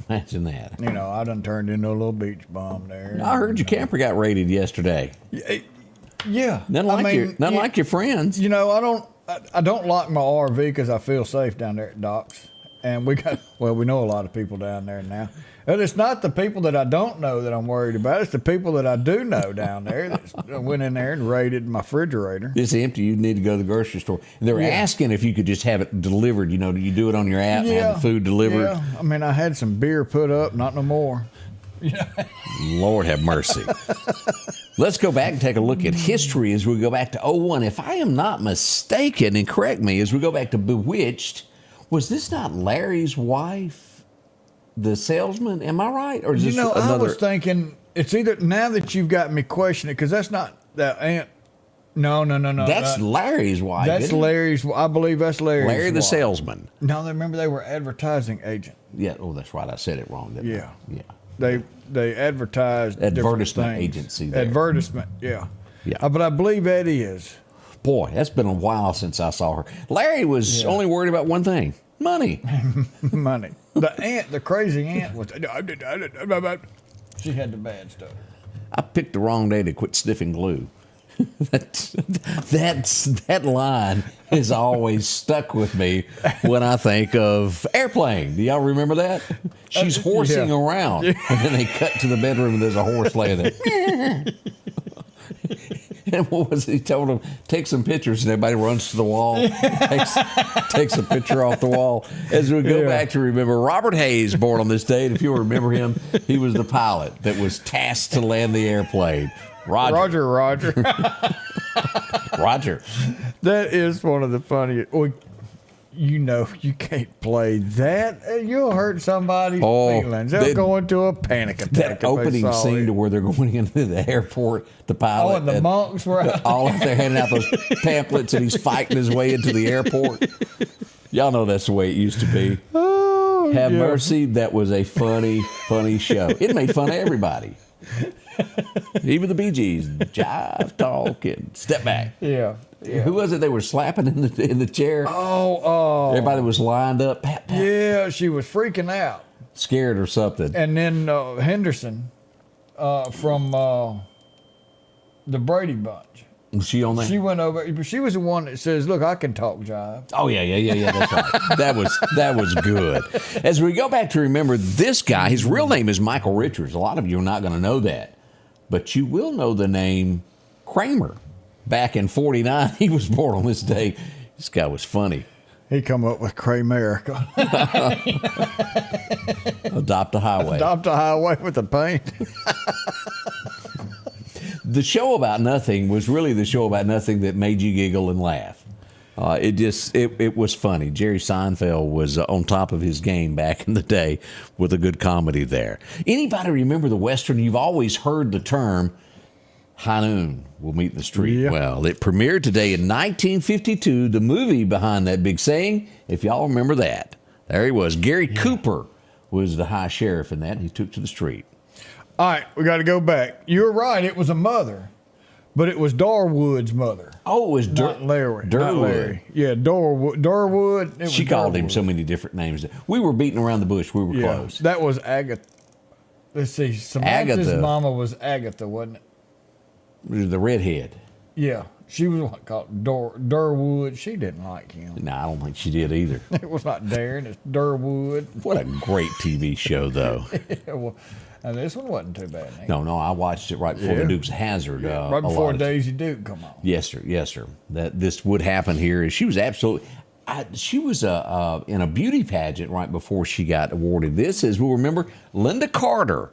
Imagine that. You know, I done turned into a little beach bum there. I heard your camper got raided yesterday. Yeah. Nothing like your friends. You know, I don't lock my RV because I feel safe down there at docks. And we know a lot of people down there now. And it's not the people that I don't know that I'm worried about. It's the people that I do know down there that went in there and raided my refrigerator. It's empty. You need to go to the grocery store. And they were asking if you could just have it delivered. You know, do you do it on your app and have the food delivered? Yeah. I mean, I had some beer put up, not no more. Lord have mercy. Let's go back and take a look at history as we go back to 01. If I am not mistaken, and correct me, as we go back to Bewitched, was this not Larry's wife, the salesman? Am I right? Or is this another? I was thinking it's either, now that you've got me questioning it, because that's not the aunt. No. That's Larry's wife. That's Larry's. I believe that's Larry's. Larry the wife. salesman. No, remember they were advertising agent. Yeah. Oh, that's right. I said it wrong. Didn't I? Yeah. They advertised advertisement things. agency. There. Advertisement. Yeah. Yeah. But I believe that is. Boy, that's been a while since I saw her. Larry was only worried about one thing: money. Money. The crazy aunt was. She had the bad stuff. I picked the wrong day to quit sniffing glue. That line has always stuck with me when I think of Airplane. Do y'all remember that? She's horsing around, and then they cut to the bedroom and there's a horse laying there. And what was it? He told him, take some pictures, and everybody runs to the wall, takes a picture off the wall. As we go back to remember, Robert Hayes, born on this date, if you'll remember him, he was the pilot that was tasked to land the airplane. Roger. Roger. That is one of the funniest. Well, you know, you can't play that. You'll hurt somebody's feelings. They'll go into a panic attack. That opening scene to where they're going into the airport, the pilot. Oh, and the monks were all out there handing out those pamphlets, and he's fighting his way into the airport. Y'all know that's the way it used to be. Oh, Have mercy. That was a funny show. It made fun of everybody. Even the Bee Gees. Jive talking. Step back. Yeah. Who was it they were slapping in the chair? Oh. Everybody was lined up. Pat, pat. Yeah, she was freaking out. Scared or something. And then Henderson from the Brady Bunch. Was she on there? She went over. She was the one that says, "Look, I can talk jive." Oh yeah. That's right. That was good. As we go back to remember this guy, his real name is Michael Richards. A lot of you are not going to know that, but you will know the name Kramer. Back in '49, he was born on this day. This guy was funny. He come up with Kramerica. Adopt a highway. Adopt a highway with the paint. The show about nothing was really the show about nothing that made you giggle and laugh. It was funny. Jerry Seinfeld was on top of his game back in the day with a good comedy there. Anybody remember the Western? You've always heard the term High Noon Will Meet in the Street. Yeah. Well, it premiered today in 1952. The movie behind that big saying, if y'all remember that. There he was. Gary Cooper was the high sheriff in that, and he took to the street. All right, we got to go back. You're right. It was a mother, but it was Darwood's mother. Oh, it was not Larry. Durwood. Not Larry. Yeah, Darwood. She called him so many different names. We were beating around the bush. We were close. That was Agatha. Let's see. Samantha's Agatha. mama was Agatha, wasn't it? The redhead. Yeah. She was what called Durwood. She didn't like him. No, I don't think she did either. It was not Darren. It's Durwood. What a great TV show, though. Yeah, well, and this one wasn't too bad. No, I watched it right before the Dukes of Hazzard. Right before Daisy Duke come on. Yes, sir. That this would happen here. She was absolutely. She was in a beauty pageant right before she got awarded this. As we remember, Linda Carter,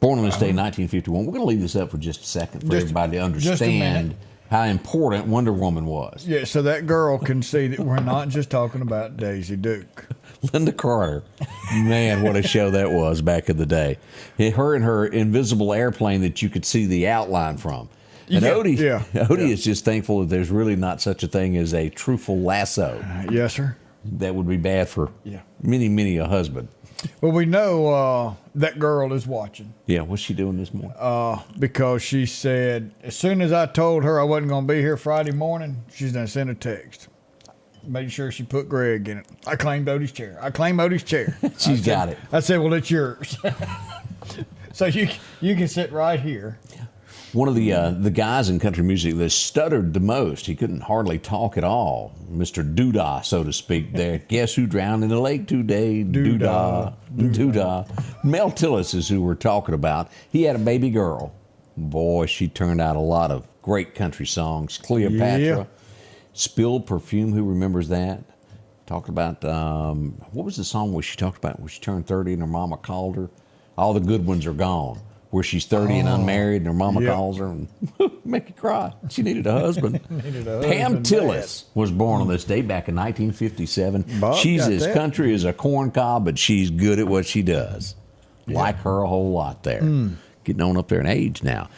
born on this day in 1951. We're going to leave this up for just a second for everybody to understand how important Wonder Woman was. Yeah, so that girl can see that we're not just talking about Daisy Duke. Linda Carter. Man, what a show that was back in the day. Her and her invisible airplane that you could see the outline from. And Odie is just thankful that there's really not such a thing as a truthful lasso. Yes, sir. That would be bad for many a husband. Well, we know that girl is watching. Yeah, what's she doing this morning? Because she said, as soon as I told her I wasn't going to be here Friday morning, she's going to send a text. Made sure she put Greg in it. I claimed Odie's chair. She's got it. I said, well, it's yours. So you can sit right here. One of the guys in country music that stuttered the most, he couldn't hardly talk at all, Mr. Doodah, so to speak, there. Guess who drowned in the lake today? Doodah. Mel Tillis is who we're talking about. He had a baby girl. Boy, she turned out a lot of great country songs. Cleopatra. Yeah. Spilled Perfume, who remembers that? Talked about, what was the song where she talked about when she turned 30 and her mama called her? All the good ones are gone. Where she's 30 and unmarried and her mama calls her and make you cry. She needed a husband. Pam Tillis was born on this day back in 1957. She's as country as a corn cob, but she's good at what she does. Like her a whole lot there. Getting on up there in age now.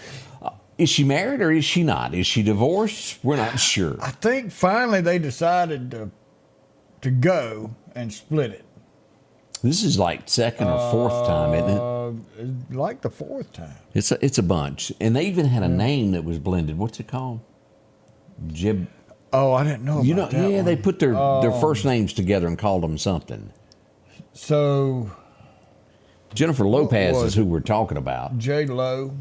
Is she married or is she not? Is she divorced? We're not sure. I think finally they decided to go and split it. This is like second or fourth time, isn't it? Like the fourth time. It's a bunch. And they even had a name that was blended. What's it called? Jib. Oh, I didn't know about that one. They put their first names together and called them something. So Jennifer Lopez is who we're talking about. J-Lo.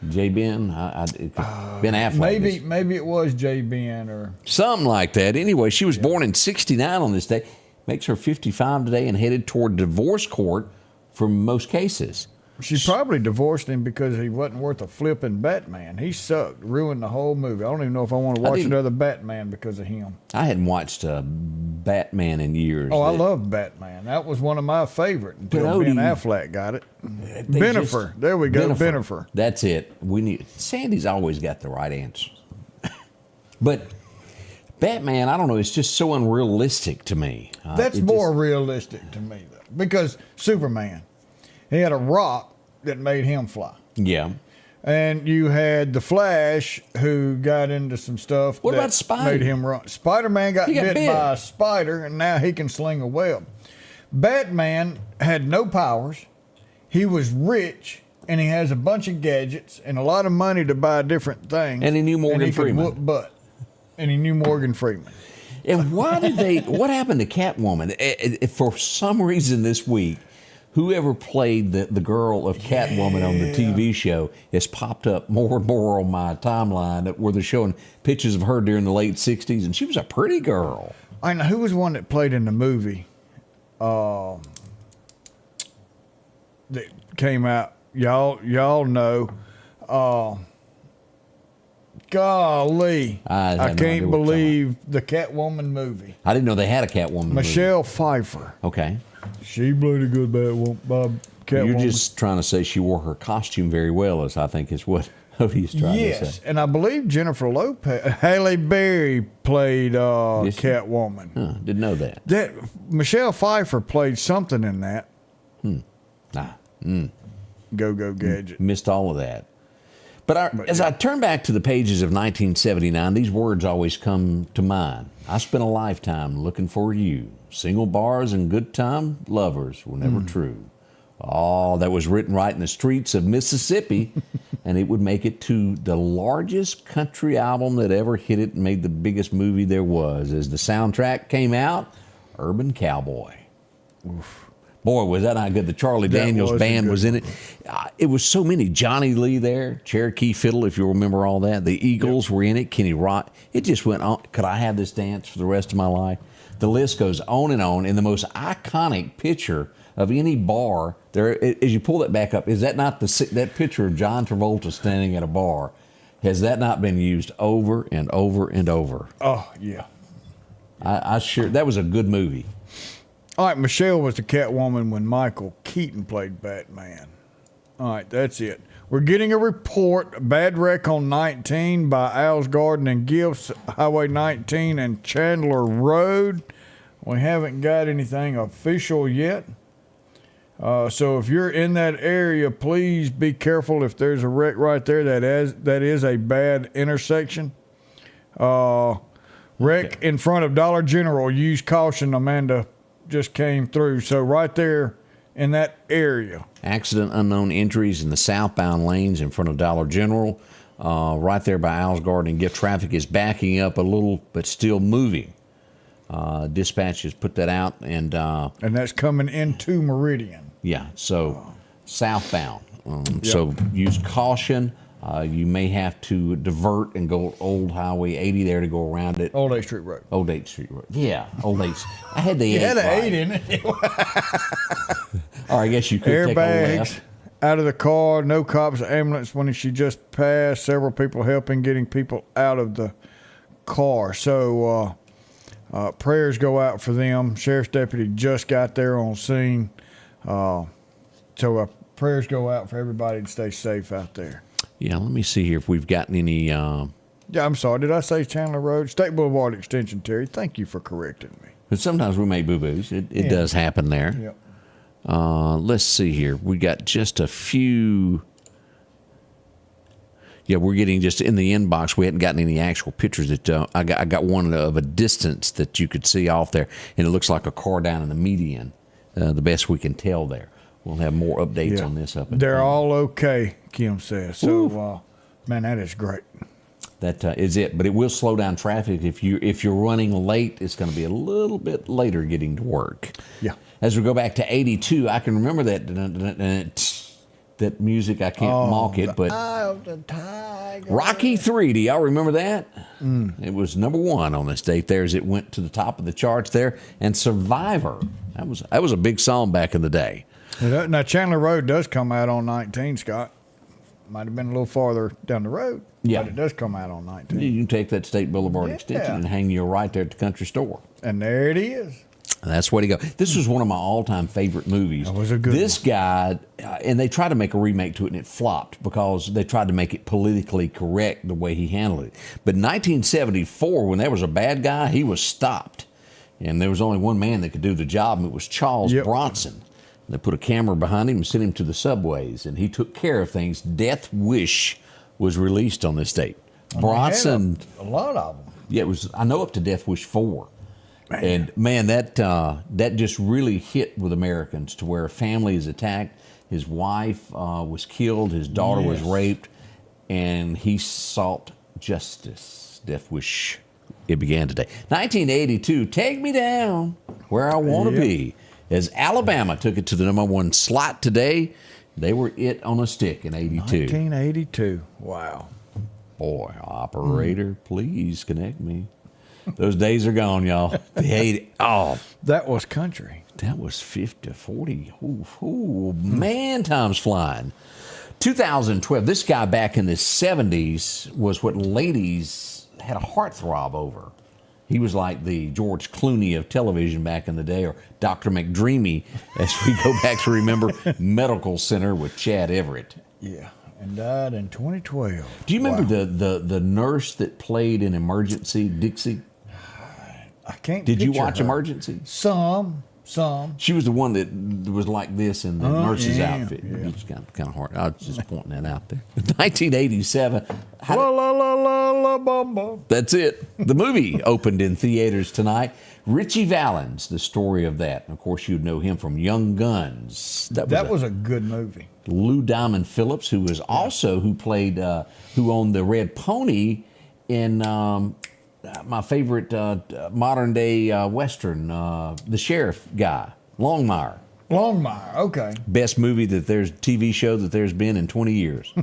J. Ben? Ben Affleck. Maybe it was J. Ben or something like that. Anyway, she was born in 69 on this day. Makes her 55 today and headed toward divorce court for most cases. She probably divorced him because he wasn't worth a flipping Batman. He sucked, ruined the whole movie. I don't even know if I want to watch another Batman because of him. I hadn't watched Batman in years. Oh, I love Batman. That was one of my favorite until Ben Affleck got it. Bennifer. There we go, Bennifer. That's it. Sandy's always got the right answer. But Batman, I don't know, it's just so unrealistic to me. That's more realistic to me, though, because Superman, he had a rock that made him fly. Yeah. And you had the Flash, who got into some stuff what that about Spider? Made him run. Spider-Man got bit by a spider, and now he can sling a web. Batman had no powers. He was rich, and he has a bunch of gadgets and a lot of money to buy different things. And he knew Morgan Freeman. Could whoop butt. And he knew Morgan Freeman. And what happened to Catwoman? For some reason this week, whoever played the girl of Catwoman on the TV show has popped up more and more on my timeline where they're showing pictures of her during the late 60s, and she was a pretty girl. I know. Who was one that played in the movie that came out? Y'all know. Golly, I can't believe the Catwoman movie. I didn't know they had a Catwoman Michelle Pfeiffer. Okay. She played a good Catwoman. You're just trying to say she wore her costume very well, as I think is what Odie's trying to say. Yes, and I believe Jennifer Lopez, Halle Berry played Catwoman. Huh, didn't know that. Michelle Pfeiffer played something in that. Go Gadget. Missed all of that. But as I turn back to the pages of 1979, these words always come to mind. I spent a lifetime looking for you. Single bars and good time lovers were never true. Oh, that was written right in the streets of Mississippi, and it would make it to the largest country album that ever hit it and made the biggest movie there was. As the soundtrack came out, Urban Cowboy. Oof. Boy, was that not good. The Charlie Daniels Band was in it. It was so many. Johnny Lee there, Cherokee Fiddle, if you remember all that. The Eagles were in it. Kenny Rock. It just went on. Could I have this dance for the rest of my life? The list goes on and on. And the most iconic picture of any bar, there, as you pull that back up, is that not that picture of John Travolta standing at a bar? Has that not been used over and over and over? Oh, yeah. I sure, that was a good movie. All right, Michelle was the Catwoman when Michael Keaton played Batman. All right, that's it. We're getting a report, bad wreck on 19 by Al's Garden and Gifts, Highway 19 and Chandler Road. We haven't got anything official yet. So if you're in that area, please be careful if there's a wreck right there. That is a bad intersection. Wreck in front of Dollar General. Use caution, Amanda just came through. So right there in that area. Accident, unknown injuries in the southbound lanes in front of Dollar General. Right there by Al's Garden and Gift. Traffic is backing up a little, but still moving. Dispatch has put that out. And that's coming into Meridian. Yeah, so southbound. So use caution. You may have to divert and go Old Highway 80 there to go around it. Old 8th Street Road. Old 8th Street Road. Yeah, Old 8th. I had the 8 had an right. 8 in it. Or I guess you could take a Airbags left. out of the car. No cops, ambulance when she just passed. Several people helping getting people out of the car. So prayers go out for them. Sheriff's deputy just got there on scene. So prayers go out for everybody to stay safe out there. Yeah, let me see here if we've gotten any. Yeah, I'm sorry. Did I say Chandler Road? State Boulevard Extension, Terry. Thank you for correcting me. But sometimes we make boo-boos. It does happen there. Yep. Let's see here. We got just a few. Yeah, we're getting just in the inbox. We hadn't gotten any actual pictures. That I got one of a distance that you could see off there, and it looks like a car down in the median. The best we can tell there. We'll have more updates on this up. They're all okay, Kim says. So, man, that is great. That is it. But it will slow down traffic. If you're running late, it's going to be a little bit later getting to work. Yeah. As we go back to 82, I can remember that that music. I can't mock it, but Eye of the Tiger. Rocky 3, do y'all remember that? It was number 1 on this date there as it went to the top of the charts there. And Survivor, that was a big song back in the day. Now, Chandler Road does come out on 19, Scott. Might have been a little farther down the road, Yeah. but it does come out on 19. You can take that State Boulevard extension and hang you right there at the country store. And there it is. And that's where to go. This was one of my all-time favorite movies. That was a good This guy, and they tried to make a remake to it, and it flopped because they tried to make it politically correct the way he handled it. But in 1974, when there was a bad guy, he was stopped. And there was only one man that could do the job, and it was Charles Bronson. They put a camera behind him and sent him to the subways, and he took care of things. Death Wish was released on this date. Bronson, A lot of them. yeah, it was. I know up to Death Wish 4, and man, that just really hit with Americans to where a family is attacked. His wife was killed. His daughter was raped, and he sought justice. Death Wish. It began today. 1982. Take Me Down Where I Want to Be. As Alabama took it to the number 1 slot today, they were it on a stick in 82. 1982. Wow. Boy, operator, please connect me. Those days are gone, y'all. That was country. That was 50, 40. Ooh, man, time's flying. 2012, this guy back in the 70s was what ladies had a heartthrob over. He was like the George Clooney of television back in the day, or Dr. McDreamy, as we go back to remember Medical Center with Chad Everett. Yeah, and died in 2012. Do you remember the nurse that played in Emergency, Dixie? I can't. Did you picture watch her. Emergency? Some. She was the one that was like this in the nurse's outfit. Yeah. It's kind of hard. I was just pointing that out there. 1987. La la la la la bum. That's it. The movie opened in theaters tonight. Richie Valens, the story of that. And of course, you'd know him from Young Guns. That was a good movie. Lou Diamond Phillips, who was also who owned the Red Pony in my favorite modern day Western, the sheriff guy, Longmire. Longmire, okay. Best movie TV show that there's been in 20 years.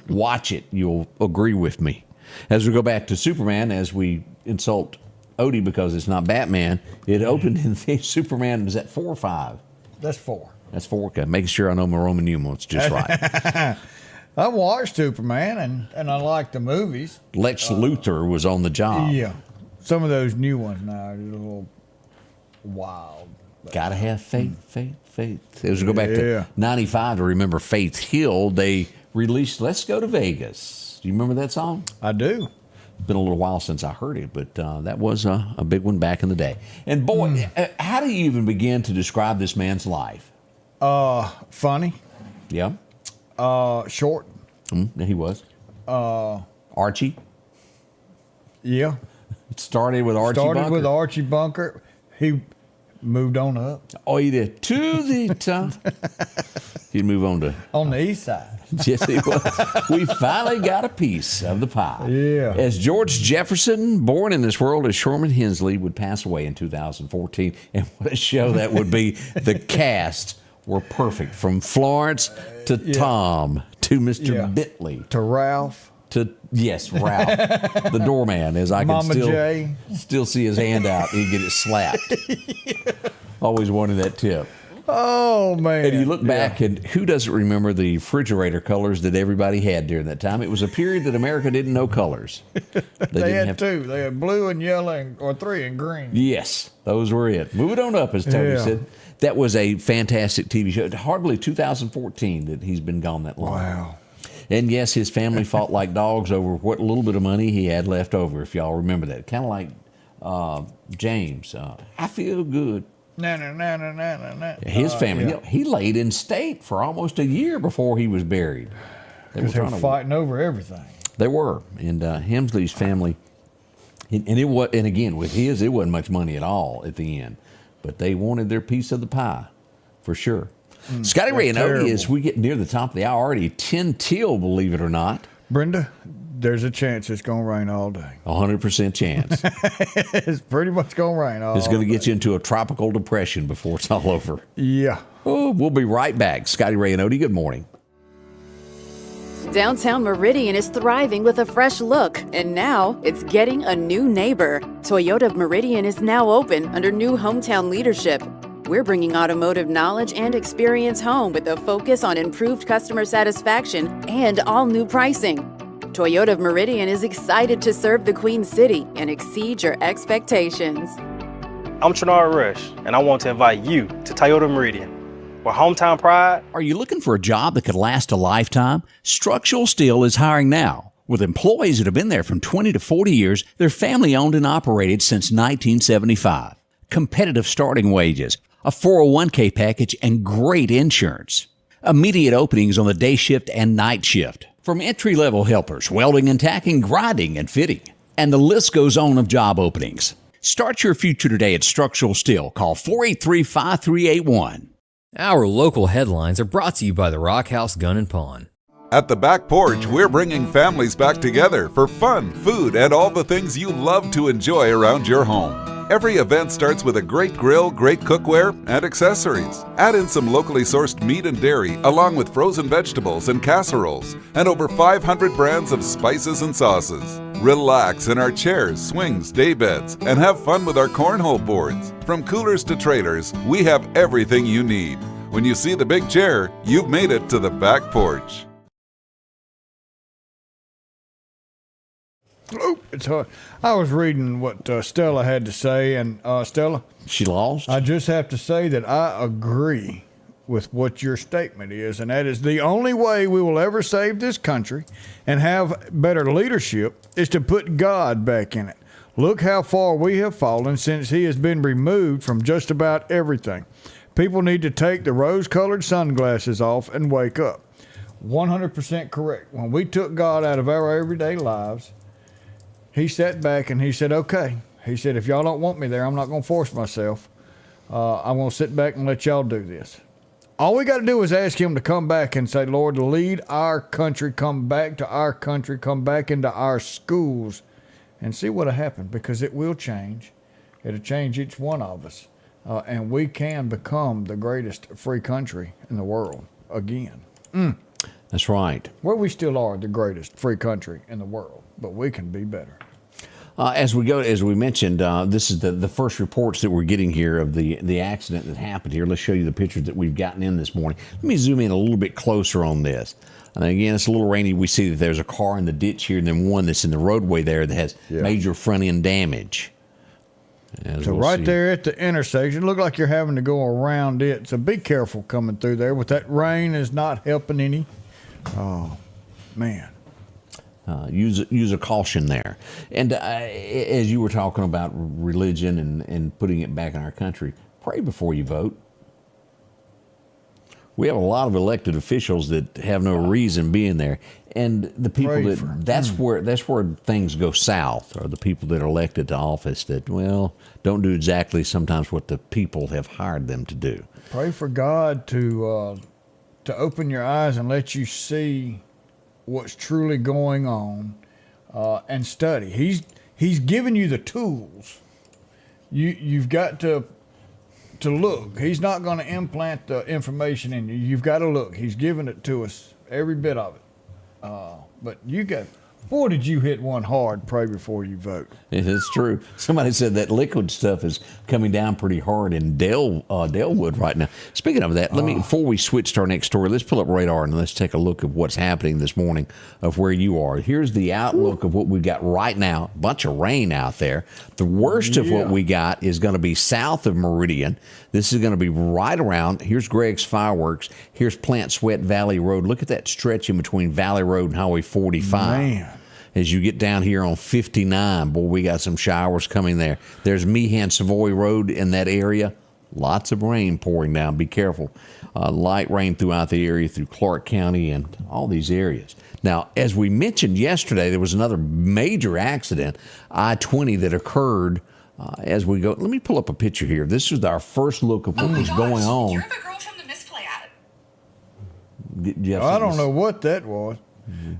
Watch it. You'll agree with me. As we go back to Superman, as we insult Odie because it's not Batman, it opened in Superman. Was that 4 or 5? That's 4. That's 4. Okay. Making sure I know my Roman numerals just right. I watched Superman, and I like the movies. Lex Luthor was on the job. Yeah. Some of those new ones now are a little wild. Gotta have faith. As we go back to 95 to remember Faith Hill, they released Let's Go to Vegas. Do you remember that song? I do. It's been a little while since I heard it, but that was a big one back in the day. And boy, how do you even begin to describe this man's life? Funny. Yeah. Short. He was. Archie. Yeah. It started with Archie Bunker. Started with Archie Bunker. He moved on up. Oh, he did. To the top. He'd move on to... On the east side. Yes, he was. We finally got a piece of the pie. Yeah. As George Jefferson, born in this world as Sherman Hensley, would pass away in 2014. And what a show that would be. The cast were perfect. From Florence to Tom to Mr. Bentley. To Ralph. Yes, Ralph, the doorman, as I Mama can J. still see his hand out and get it slapped. Always wanted that tip. Oh, man. And you look back, and who doesn't remember the refrigerator colors that everybody had during that time? It was a period that America didn't know colors. They had 2. They had blue and yellow, or 3 and green. Yes, those were it. Move it on up, as Tony said. That was a fantastic TV show. Hard to believe 2014 that he's been gone that long. Wow. And yes, his family fought like dogs over what little bit of money he had left over, if y'all remember that. Kind of like James. I feel good. His family, he laid in state for almost a year before he was buried. They were fighting over everything. They were. And Hemsley's family, and again, with his, it wasn't much money at all at the end. But they wanted their piece of the pie, for sure. Scotty Ray and Odie, as we get near the top of the hour, already 10 till, believe it or not. Brenda, there's a chance it's going to rain all day. 100% chance. It's pretty much going to rain all day. It's going to get you into a tropical depression before it's all over. Yeah. Oh, we'll be right back. Scotty Ray and Odie, good morning. Downtown Meridian is thriving with a fresh look, and now it's getting a new neighbor. Toyota of Meridian is now open under new hometown leadership. We're bringing automotive knowledge and experience home with a focus on improved customer satisfaction and all new pricing. Toyota of Meridian is excited to serve the Queen City and exceed your expectations. I'm Trinard Rush, and I want to invite you to Toyota of Meridian. For hometown pride. Are you looking for a job that could last a lifetime? Structural Steel is hiring now. With employees that have been there from 20 to 40 years, they're family owned and operated since 1975. Competitive starting wages, a 401k package, and great insurance. Immediate openings on the day shift and night shift. From entry-level helpers, welding and tacking, grinding and fitting. And the list goes on of job openings. Start your future today at Structural Steel. Call 483-5381. Our local headlines are brought to you by the Rock House Gun and Pawn. At the Back Porch, we're bringing families back together for fun, food, and all the things you love to enjoy around your home. Every event starts with a great grill, great cookware, and accessories. Add in some locally sourced meat and dairy, along with frozen vegetables and casseroles, and over 500 brands of spices and sauces. Relax in our chairs, swings, day beds, and have fun with our cornhole boards. From coolers to trailers, we have everything you need. When you see the big chair, you've made it to the Back Porch. Oh, it's hard. I was reading what Stella had to say, and Stella, she lost. I just have to say that I agree with what your statement is, and that is the only way we will ever save this country and have better leadership is to put God back in it. Look how far we have fallen since he has been removed from just about everything. People need to take the rose-colored sunglasses off and wake up. 100% correct. When we took God out of our everyday lives, he sat back and he said, okay. He said, if y'all don't want me there, I'm not going to force myself. I'm going to sit back and let y'all do this. All we got to do is ask him to come back and say, Lord, lead our country, come back to our country, come back into our schools, and see what'll happen, because it will change. It'll change each one of us. And we can become the greatest free country in the world again. That's right. Well, we still are the greatest free country in the world, but we can be better. As we mentioned, this is the first reports that we're getting here of the accident that happened here. Let's show you the pictures that we've gotten in this morning. Let me zoom in a little bit closer on this. And again, it's a little rainy. We see that there's a car in the ditch here, and then one that's in the roadway there that has major front end damage. So right there at the intersection, look like you're having to go around it. So be careful coming through there. With that rain is not helping any. Oh, man. Use a caution there. And as you were talking about religion and putting it back in our country, pray before you vote. We have a lot of elected officials that have no reason being there, and the people that's where things go south, are the people that are elected to office that don't do exactly sometimes what the people have hired them to do. Pray for God to open your eyes and let you see what's truly going on, and study. He's given you the tools. You've got to look. He's not going to implant the information in you. You've got to look. He's given it to us, every bit of it. But you got, boy, did you hit one hard, pray before you vote. It's true. Somebody said that liquid stuff is coming down pretty hard in Dalewood right now. Speaking of that, before we switch to our next story, let's pull up radar and let's take a look at what's happening this morning of where you are. Here's the outlook of what we've got right now. A bunch of rain out there. The worst of what we got is going to be south of Meridian. This is going to be right around. Here's Greg's Fireworks. Here's Plant Sweat Valley Road. Look at that stretch in between Valley Road and Highway 45. Man. As you get down here on 59, boy, we got some showers coming there. There's Meehan Savoy Road in that area. Lots of rain pouring down. Be careful. Light rain throughout the area through Clark County and all these areas. Now, as we mentioned yesterday, there was another major accident, I-20, that occurred as we go. Let me pull up a picture here. This was our first look of what was going on. You're the girl from the Misplay ad. I don't know what that was.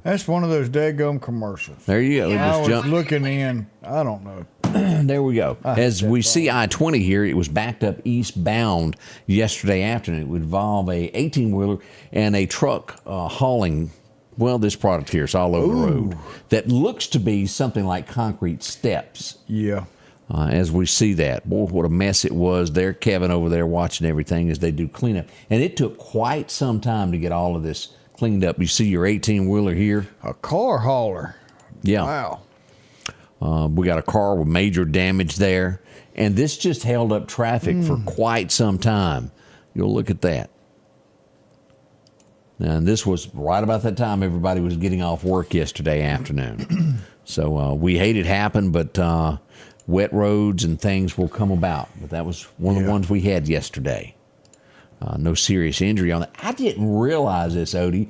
That's one of those daggum commercials. There you go. I was looking in. I don't know. There we go. As we see I-20 here, it was backed up eastbound yesterday afternoon. It would involve a 18-wheeler and a truck hauling Well, this product here is all over the road. That looks to be something like concrete steps. Yeah. As we see that. Boy, what a mess it was there. Kevin over there watching everything as they do cleanup. And it took quite some time to get all of this cleaned up. You see your 18-wheeler here? A car hauler. Yeah. Wow. We got a car with major damage there. And this just held up traffic for quite some time. You'll look at that. And this was right about that time everybody was getting off work yesterday afternoon. So we hate it happen, but wet roads and things will come about. But that was one of the ones we had yesterday. No serious injury on that. I didn't realize this, Odie,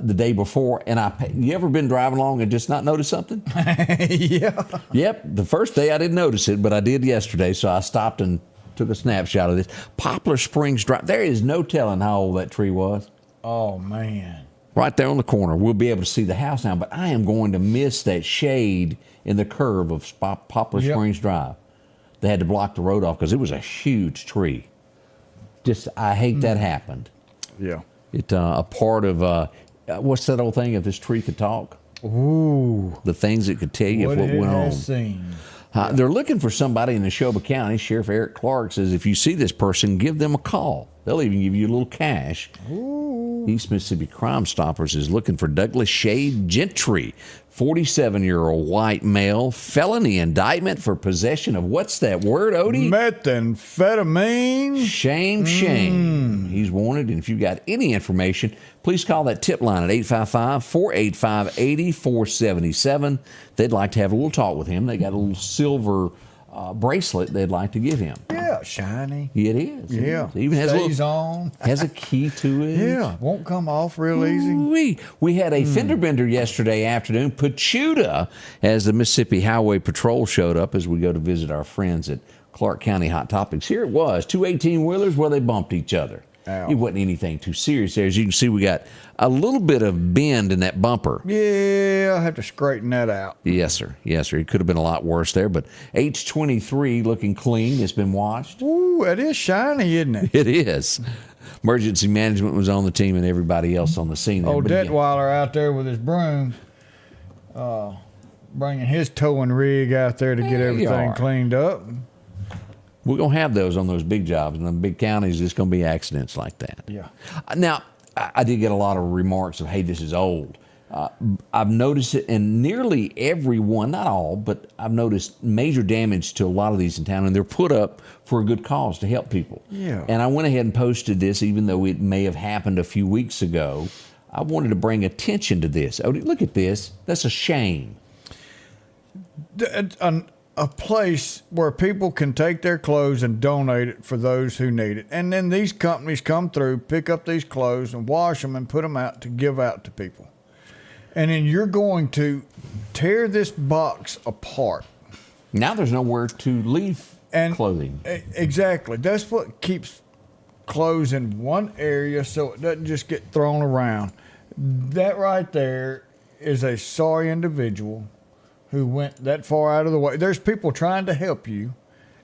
the day before. And you ever been driving along and just not notice something? Yeah. Yep. The first day I didn't notice it, but I did yesterday. So I stopped and took a snapshot of this. Poplar Springs Drive. There is no telling how old that tree was. Oh, man. Right there on the corner. We'll be able to see the house now, but I am going to miss that shade in the curve of Poplar Springs Drive. They had to block the road off because it was a huge tree. Just, I hate that happened. Yeah. It a part of, what's that old thing, if this tree could talk? Ooh. The things it could tell you what went on. Seen. They're looking for somebody in Neshoba County. Sheriff Eric Clark says if you see this person, give them a call. They'll even give you a little cash. Ooh. East Mississippi Crime Stoppers is looking for Douglas Shade Gentry, 47-year-old white male, felony indictment for possession of, what's that word, Odie? Methamphetamine. Shame. He's wanted, and if you've got any information, please call that tip line at 855-485-8477. They'd like to have a little talk with him. They got a little silver bracelet they'd like to give him. Yeah, shiny. It is. Yeah. It even Stays on. Has a key to it. Yeah, won't come off real easy. We had a fender bender yesterday afternoon. Pachuta, as the Mississippi Highway Patrol showed up as we go to visit our friends at Clark County Hot Topics. Here it was, two 18-wheelers where they bumped each other. Ow. It wasn't anything too serious there. As you can see, we got a little bit of bend in that bumper. Yeah, I'll have to straighten that out. Yes, sir. Yes, sir. It could have been a lot worse there, but H23 looking clean. It's been washed. Ooh, it is shiny, isn't it? It is. Emergency management was on the team and everybody else on the scene there. Oh, But again, Detweiler out there with his broom, bringing his towing rig out there to get everything cleaned up. we're going to have those on those big jobs. In the big counties, it's going to be accidents like that. Yeah. Now, I did get a lot of remarks of, hey, this is old. I've noticed it in nearly every one, not all, but I've noticed major damage to a lot of these in town, and they're put up for a good cause to help people. Yeah. And I went ahead and posted this, even though it may have happened a few weeks ago. I wanted to bring attention to this. Oh, look at this. That's a shame. A place where people can take their clothes and donate it for those who need it. And then these companies come through, pick up these clothes and wash them and put them out to give out to people. And then you're going to tear this box apart. Now there's nowhere to leave clothing. Exactly. That's what keeps clothes in one area so it doesn't just get thrown around. That right there is a sorry individual who went that far out of the way. There's people trying to help you,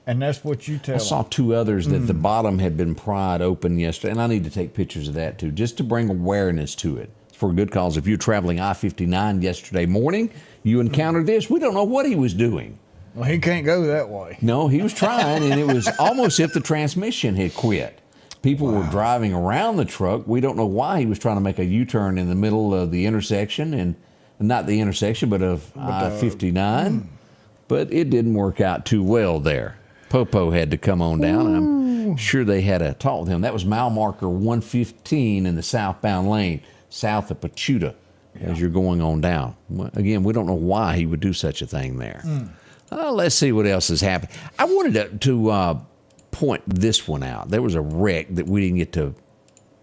and that's what you tell them. I saw two others that the bottom had been pried open yesterday, and I need to take pictures of that too, just to bring awareness to it. It's for a good cause. If you're traveling I-59 yesterday morning, you encountered this. We don't know what he was doing. Well, he can't go that way. No, he was trying, and it was almost if the transmission had quit. People were driving around the truck. We don't know why he was trying to make a U-turn in the middle of the intersection, and not the intersection, but of I-59. But it didn't work out too well there. Popo had to come on down, and I'm sure they had a talk with him. That was mile marker 115 in the southbound lane, south of Pachuta, as you're going on down. Again, we don't know why he would do such a thing there. Let's see what else has happened. I wanted to point this one out. There was a wreck that we didn't get to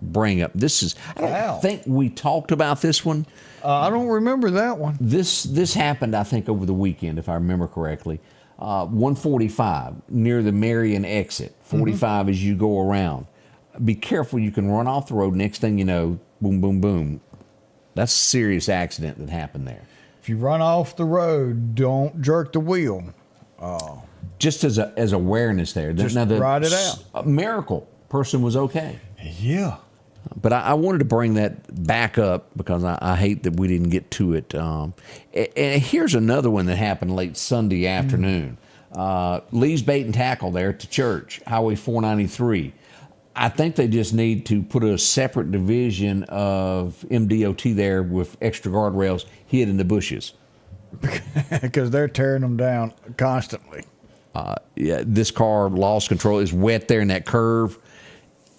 bring up. I don't think we talked about this one. I don't remember that one. This happened, I think, over the weekend, if I remember correctly. 145 near the Marion exit. 45 as you go around. Be careful. You can run off the road. Next thing you know, boom, boom, boom. That's a serious accident that happened there. If you run off the road, don't jerk the wheel. Just as awareness there. Just ride it out. A miracle. Person was okay. Yeah. But I wanted to bring that back up because I hate that we didn't get to it. And here's another one that happened late Sunday afternoon. Lee's Bait and Tackle there at the church, Highway 493. I think they just need to put a separate division of MDOT there with extra guardrails hid in the bushes. Because they're tearing them down constantly. Yeah, this car lost control. It's wet there in that curve.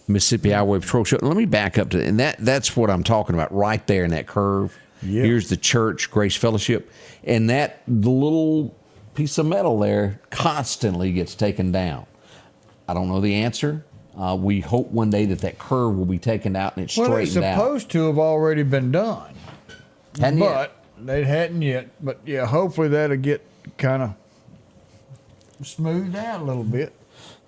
Mississippi Highway Patrol show. Let me back up to, and that's what I'm talking about right there in that curve. Yep. Here's the church, Grace Fellowship, and the little piece of metal there constantly gets taken down. I don't know the answer. We hope one day that curve will be taken out and it's straightened out. Well, it's supposed to have already been done. Hadn't yet. They hadn't yet. But yeah, hopefully that'll get kind of smoothed out a little bit.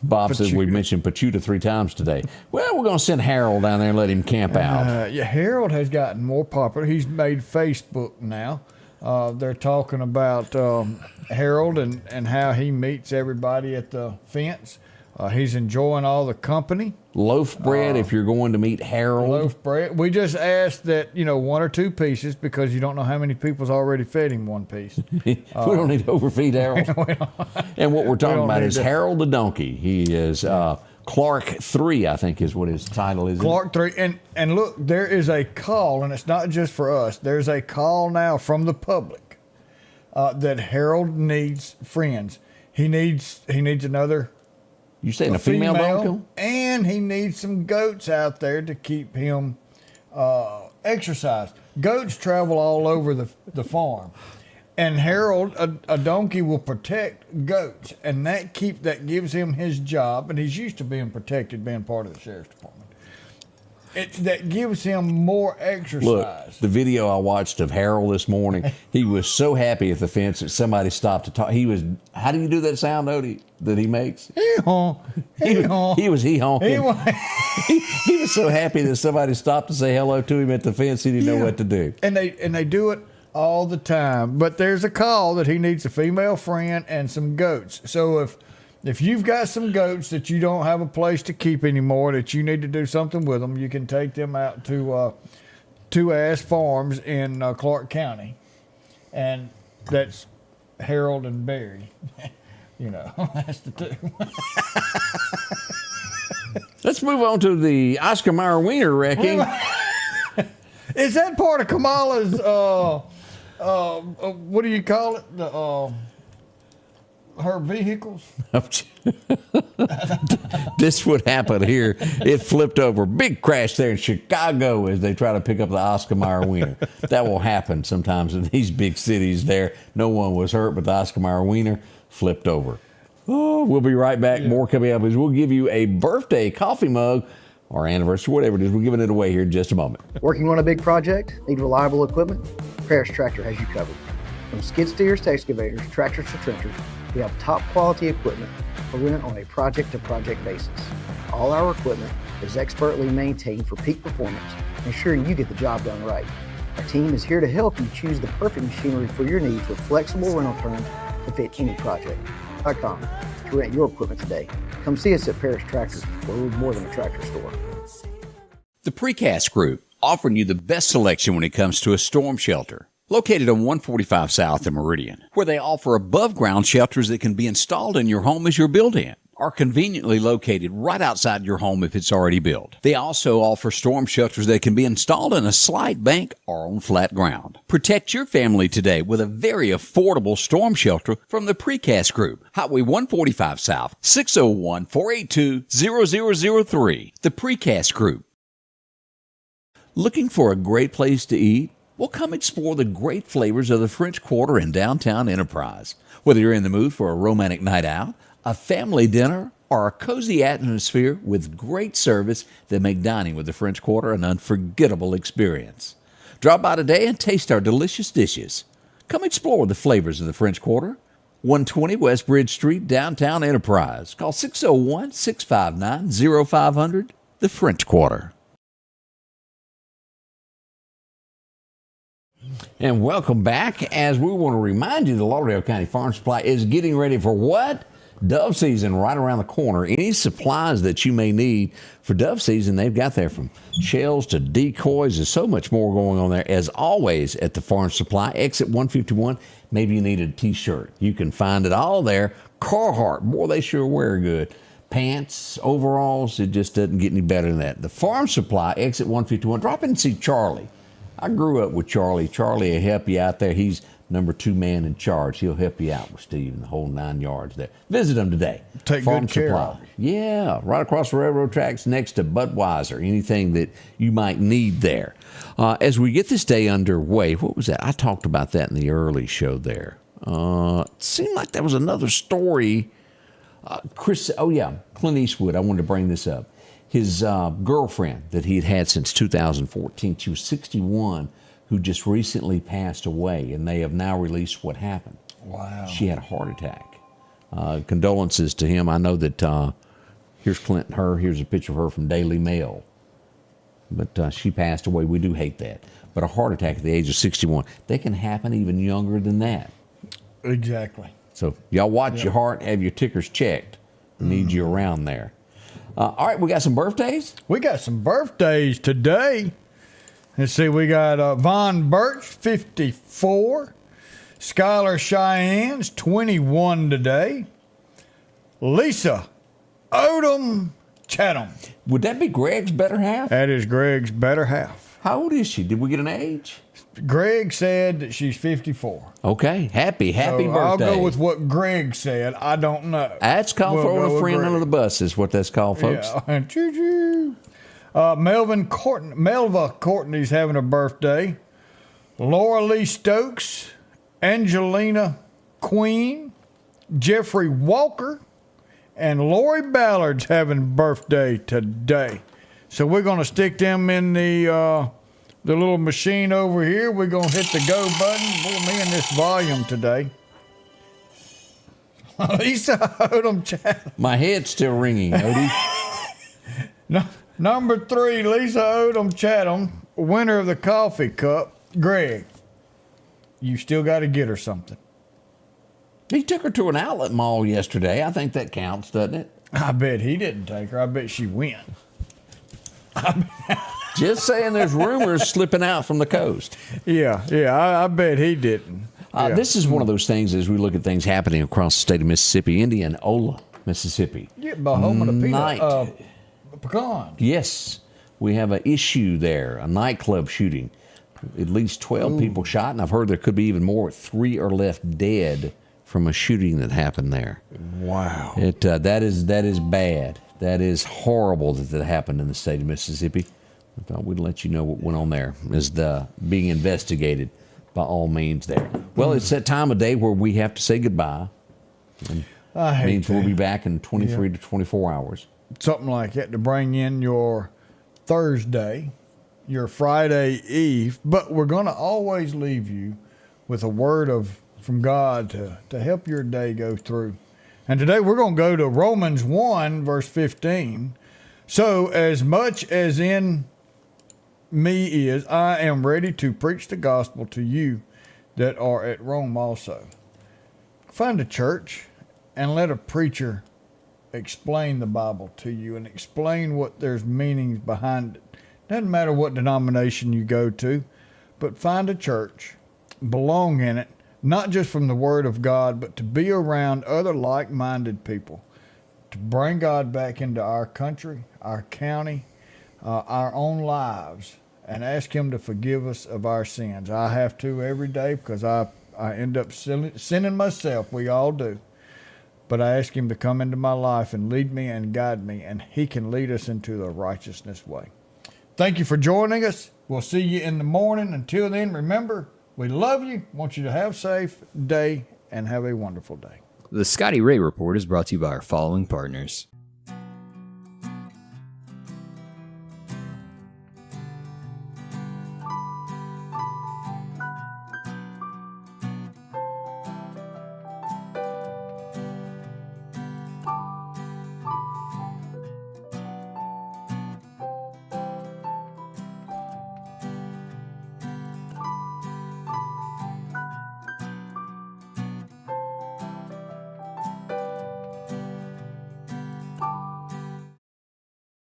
Bob says we mentioned Pachuta 3 times today. Well, we're going to send Harold down there and let him camp out. Yeah, Harold has gotten more popular. He's made Facebook now. They're talking about Harold and how he meets everybody at the fence. He's enjoying all the company. Loaf bread if you're going to meet Harold. Loaf bread. We just asked that, 1 or 2 pieces because you don't know how many people's already fed him 1 piece. We don't need to overfeed Harold. And what we're talking about is Harold the Donkey. He is Clark 3, I think is what his title is. Clark 3. And look, there is a call, and it's not just for us. There's a call now from the public that Harold needs friends. He needs another... You saying a female donkey? And he needs some goats out there to keep him exercised. Goats travel all over the farm. And Harold, a donkey will protect goats. And that gives him his job. And he's used to being protected, being part of the sheriff's department. That gives him more exercise. Look, the video I watched of Harold this morning, he was so happy at the fence that somebody stopped to talk. How do you do that sound, Odie, that he makes? Hee-haw. He was hee-honking. He was so happy that somebody stopped to say hello to him at the fence, he didn't know what to do. And they do it all the time. But there's a call that he needs a female friend and some goats. So if you've got some goats that you don't have a place to keep anymore, that you need to do something with them, you can take them out to Two Ass Farms in Clark County. And that's Harold and Barry. That's the 2. Let's move on to the Oscar Mayer Wiener wrecking. Is that part of Kamala's, what do you call it? Her vehicles? This would happen here. It flipped over. Big crash there in Chicago as they try to pick up the Oscar Mayer Wiener. That will happen sometimes in these big cities there. No one was hurt, but the Oscar Mayer Wiener flipped over. Oh, we'll be right back. More coming up as we'll give you a birthday coffee mug or anniversary, whatever it is. We're giving it away here in just a moment. Working on a big project? Need reliable equipment? Parrish Tractor has you covered. From skid steers to excavators, tractors to trenchers, we have top quality equipment for rent on a project-to-project basis. All our equipment is expertly maintained for peak performance, ensuring you get the job done right. Our team is here to help you choose the perfect machinery for your needs with flexible rental terms to fit any project. .com to rent your equipment today. Come see us at Parrish Tractor, where we're more than a tractor store. The Precast Group, offering you the best selection when it comes to a storm shelter. Located on 145 South in Meridian, where they offer above-ground shelters that can be installed in your home as you're built in, are conveniently located right outside your home if it's already built. They also offer storm shelters that can be installed in a slight bank or on flat ground. Protect your family today with a very affordable storm shelter from the Precast Group. Highway 145 South, 601-482-0003. The Precast Group. Looking for a great place to eat? Well, come explore the great flavors of the French Quarter in downtown Enterprise. Whether you're in the mood for a romantic night out, a family dinner, or a cozy atmosphere with great service that make dining with the French Quarter an unforgettable experience. Drop by today and taste our delicious dishes. Come explore the flavors of the French Quarter. 120 West Bridge Street, downtown Enterprise. Call 601-659-0500, the French Quarter. And welcome back, as we want to remind you the Lauderdale County Farm Supply is getting ready for what? Dove season right around the corner. Any supplies that you may need for dove season, they've got there, from shells to decoys. There's so much more going on there. As always, at the Farm Supply, exit 151. Maybe you need a T-shirt. You can find it all there. Carhartt, boy, they sure wear good. Pants, overalls, it just doesn't get any better than that. The Farm Supply, exit 151. Drop in and see Charlie. I grew up with Charlie. Charlie will help you out there. He's number 2 man in charge. He'll help you out with Steve and the whole 9 yards there. Visit him today. Take Farm good care Supply. of it. Yeah, right across the railroad tracks next to Budweiser. Anything that you might need there. As we get this day underway, what was that? I talked about that in the early show there. It seemed like there was another story. Clint Eastwood. I wanted to bring this up. His girlfriend that he had had since 2014, she was 61, who just recently passed away, and they have now released what happened. Wow. She had a heart attack. Condolences to him. I know that here's Clint and her. Here's a picture of her from Daily Mail. But she passed away. We do hate that. But a heart attack at the age of 61, they can happen even younger than that. Exactly. So y'all watch your heart, have your tickers checked. Need you around there. All right, we got some birthdays? We got some birthdays today. Let's see, we got Von Birch, 54. Skylar Cheyenne's 21 today. Lisa Odom Chatham. Would that be Greg's better half? That is Greg's better half. How old is she? Did we get an age? Greg said that she's 54. Okay, happy birthday. I'll go with what Greg said. I don't know. That's called throwing a friend under the bus, is what that's called, folks. Yeah. Choo-choo. Melva Courtney's having a birthday. Laura Lee Stokes, Angelina Queen, Jeffrey Walker, and Lori Ballard's having a birthday today. So we're going to stick them in the little machine over here. We're going to hit the go button. Boy, me and this volume today. Lisa Odom Chatham. My head's still ringing, Odie. Number 3, Lisa Odom Chatham, winner of the coffee cup. Greg, you still got to get her something. He took her to an outlet mall yesterday. I think that counts, doesn't it? I bet he didn't take her. I bet she went. Just saying, there's rumors slipping out from the coast. Yeah, I bet he didn't. Yeah. This is one of those things as we look at things happening across the state of Mississippi, Indianola, Mississippi. Yeah, Bahoma Pecan. Yes, we have an issue there, a nightclub shooting. At least 12 people shot, and I've heard there could be even more. 3 are left dead from a shooting that happened there. Wow. That is bad. That is horrible that happened in the state of Mississippi. I thought we'd let you know what went on there is being investigated by all means there. Well, it's that time of day where we have to say goodbye. I hate means that. We'll be back in 23 to 24 hours. Something like that to bring in your Thursday, your Friday Eve, but we're going to always leave you with a word from God to help your day go through. And today we're going to go to Romans 1, verse 15. So as much as in me is, I am ready to preach the gospel to you that are at Rome also. Find a church and let a preacher explain the Bible to you and explain what there's meanings behind it. Doesn't matter what denomination you go to, but find a church, belong in it, not just from the Word of God, but to be around other like-minded people, to bring God back into our country, our county, our own lives, and ask Him to forgive us of our sins. I have to every day because I end up sinning myself. We all do. But I ask Him to come into my life and lead me and guide me, and He can lead us into the righteousness way. Thank you for joining us. We'll see you in the morning. Until then, remember, we love you, want you to have a safe day, and have a wonderful day. The Scotty Ray Report is brought to you by our following partners.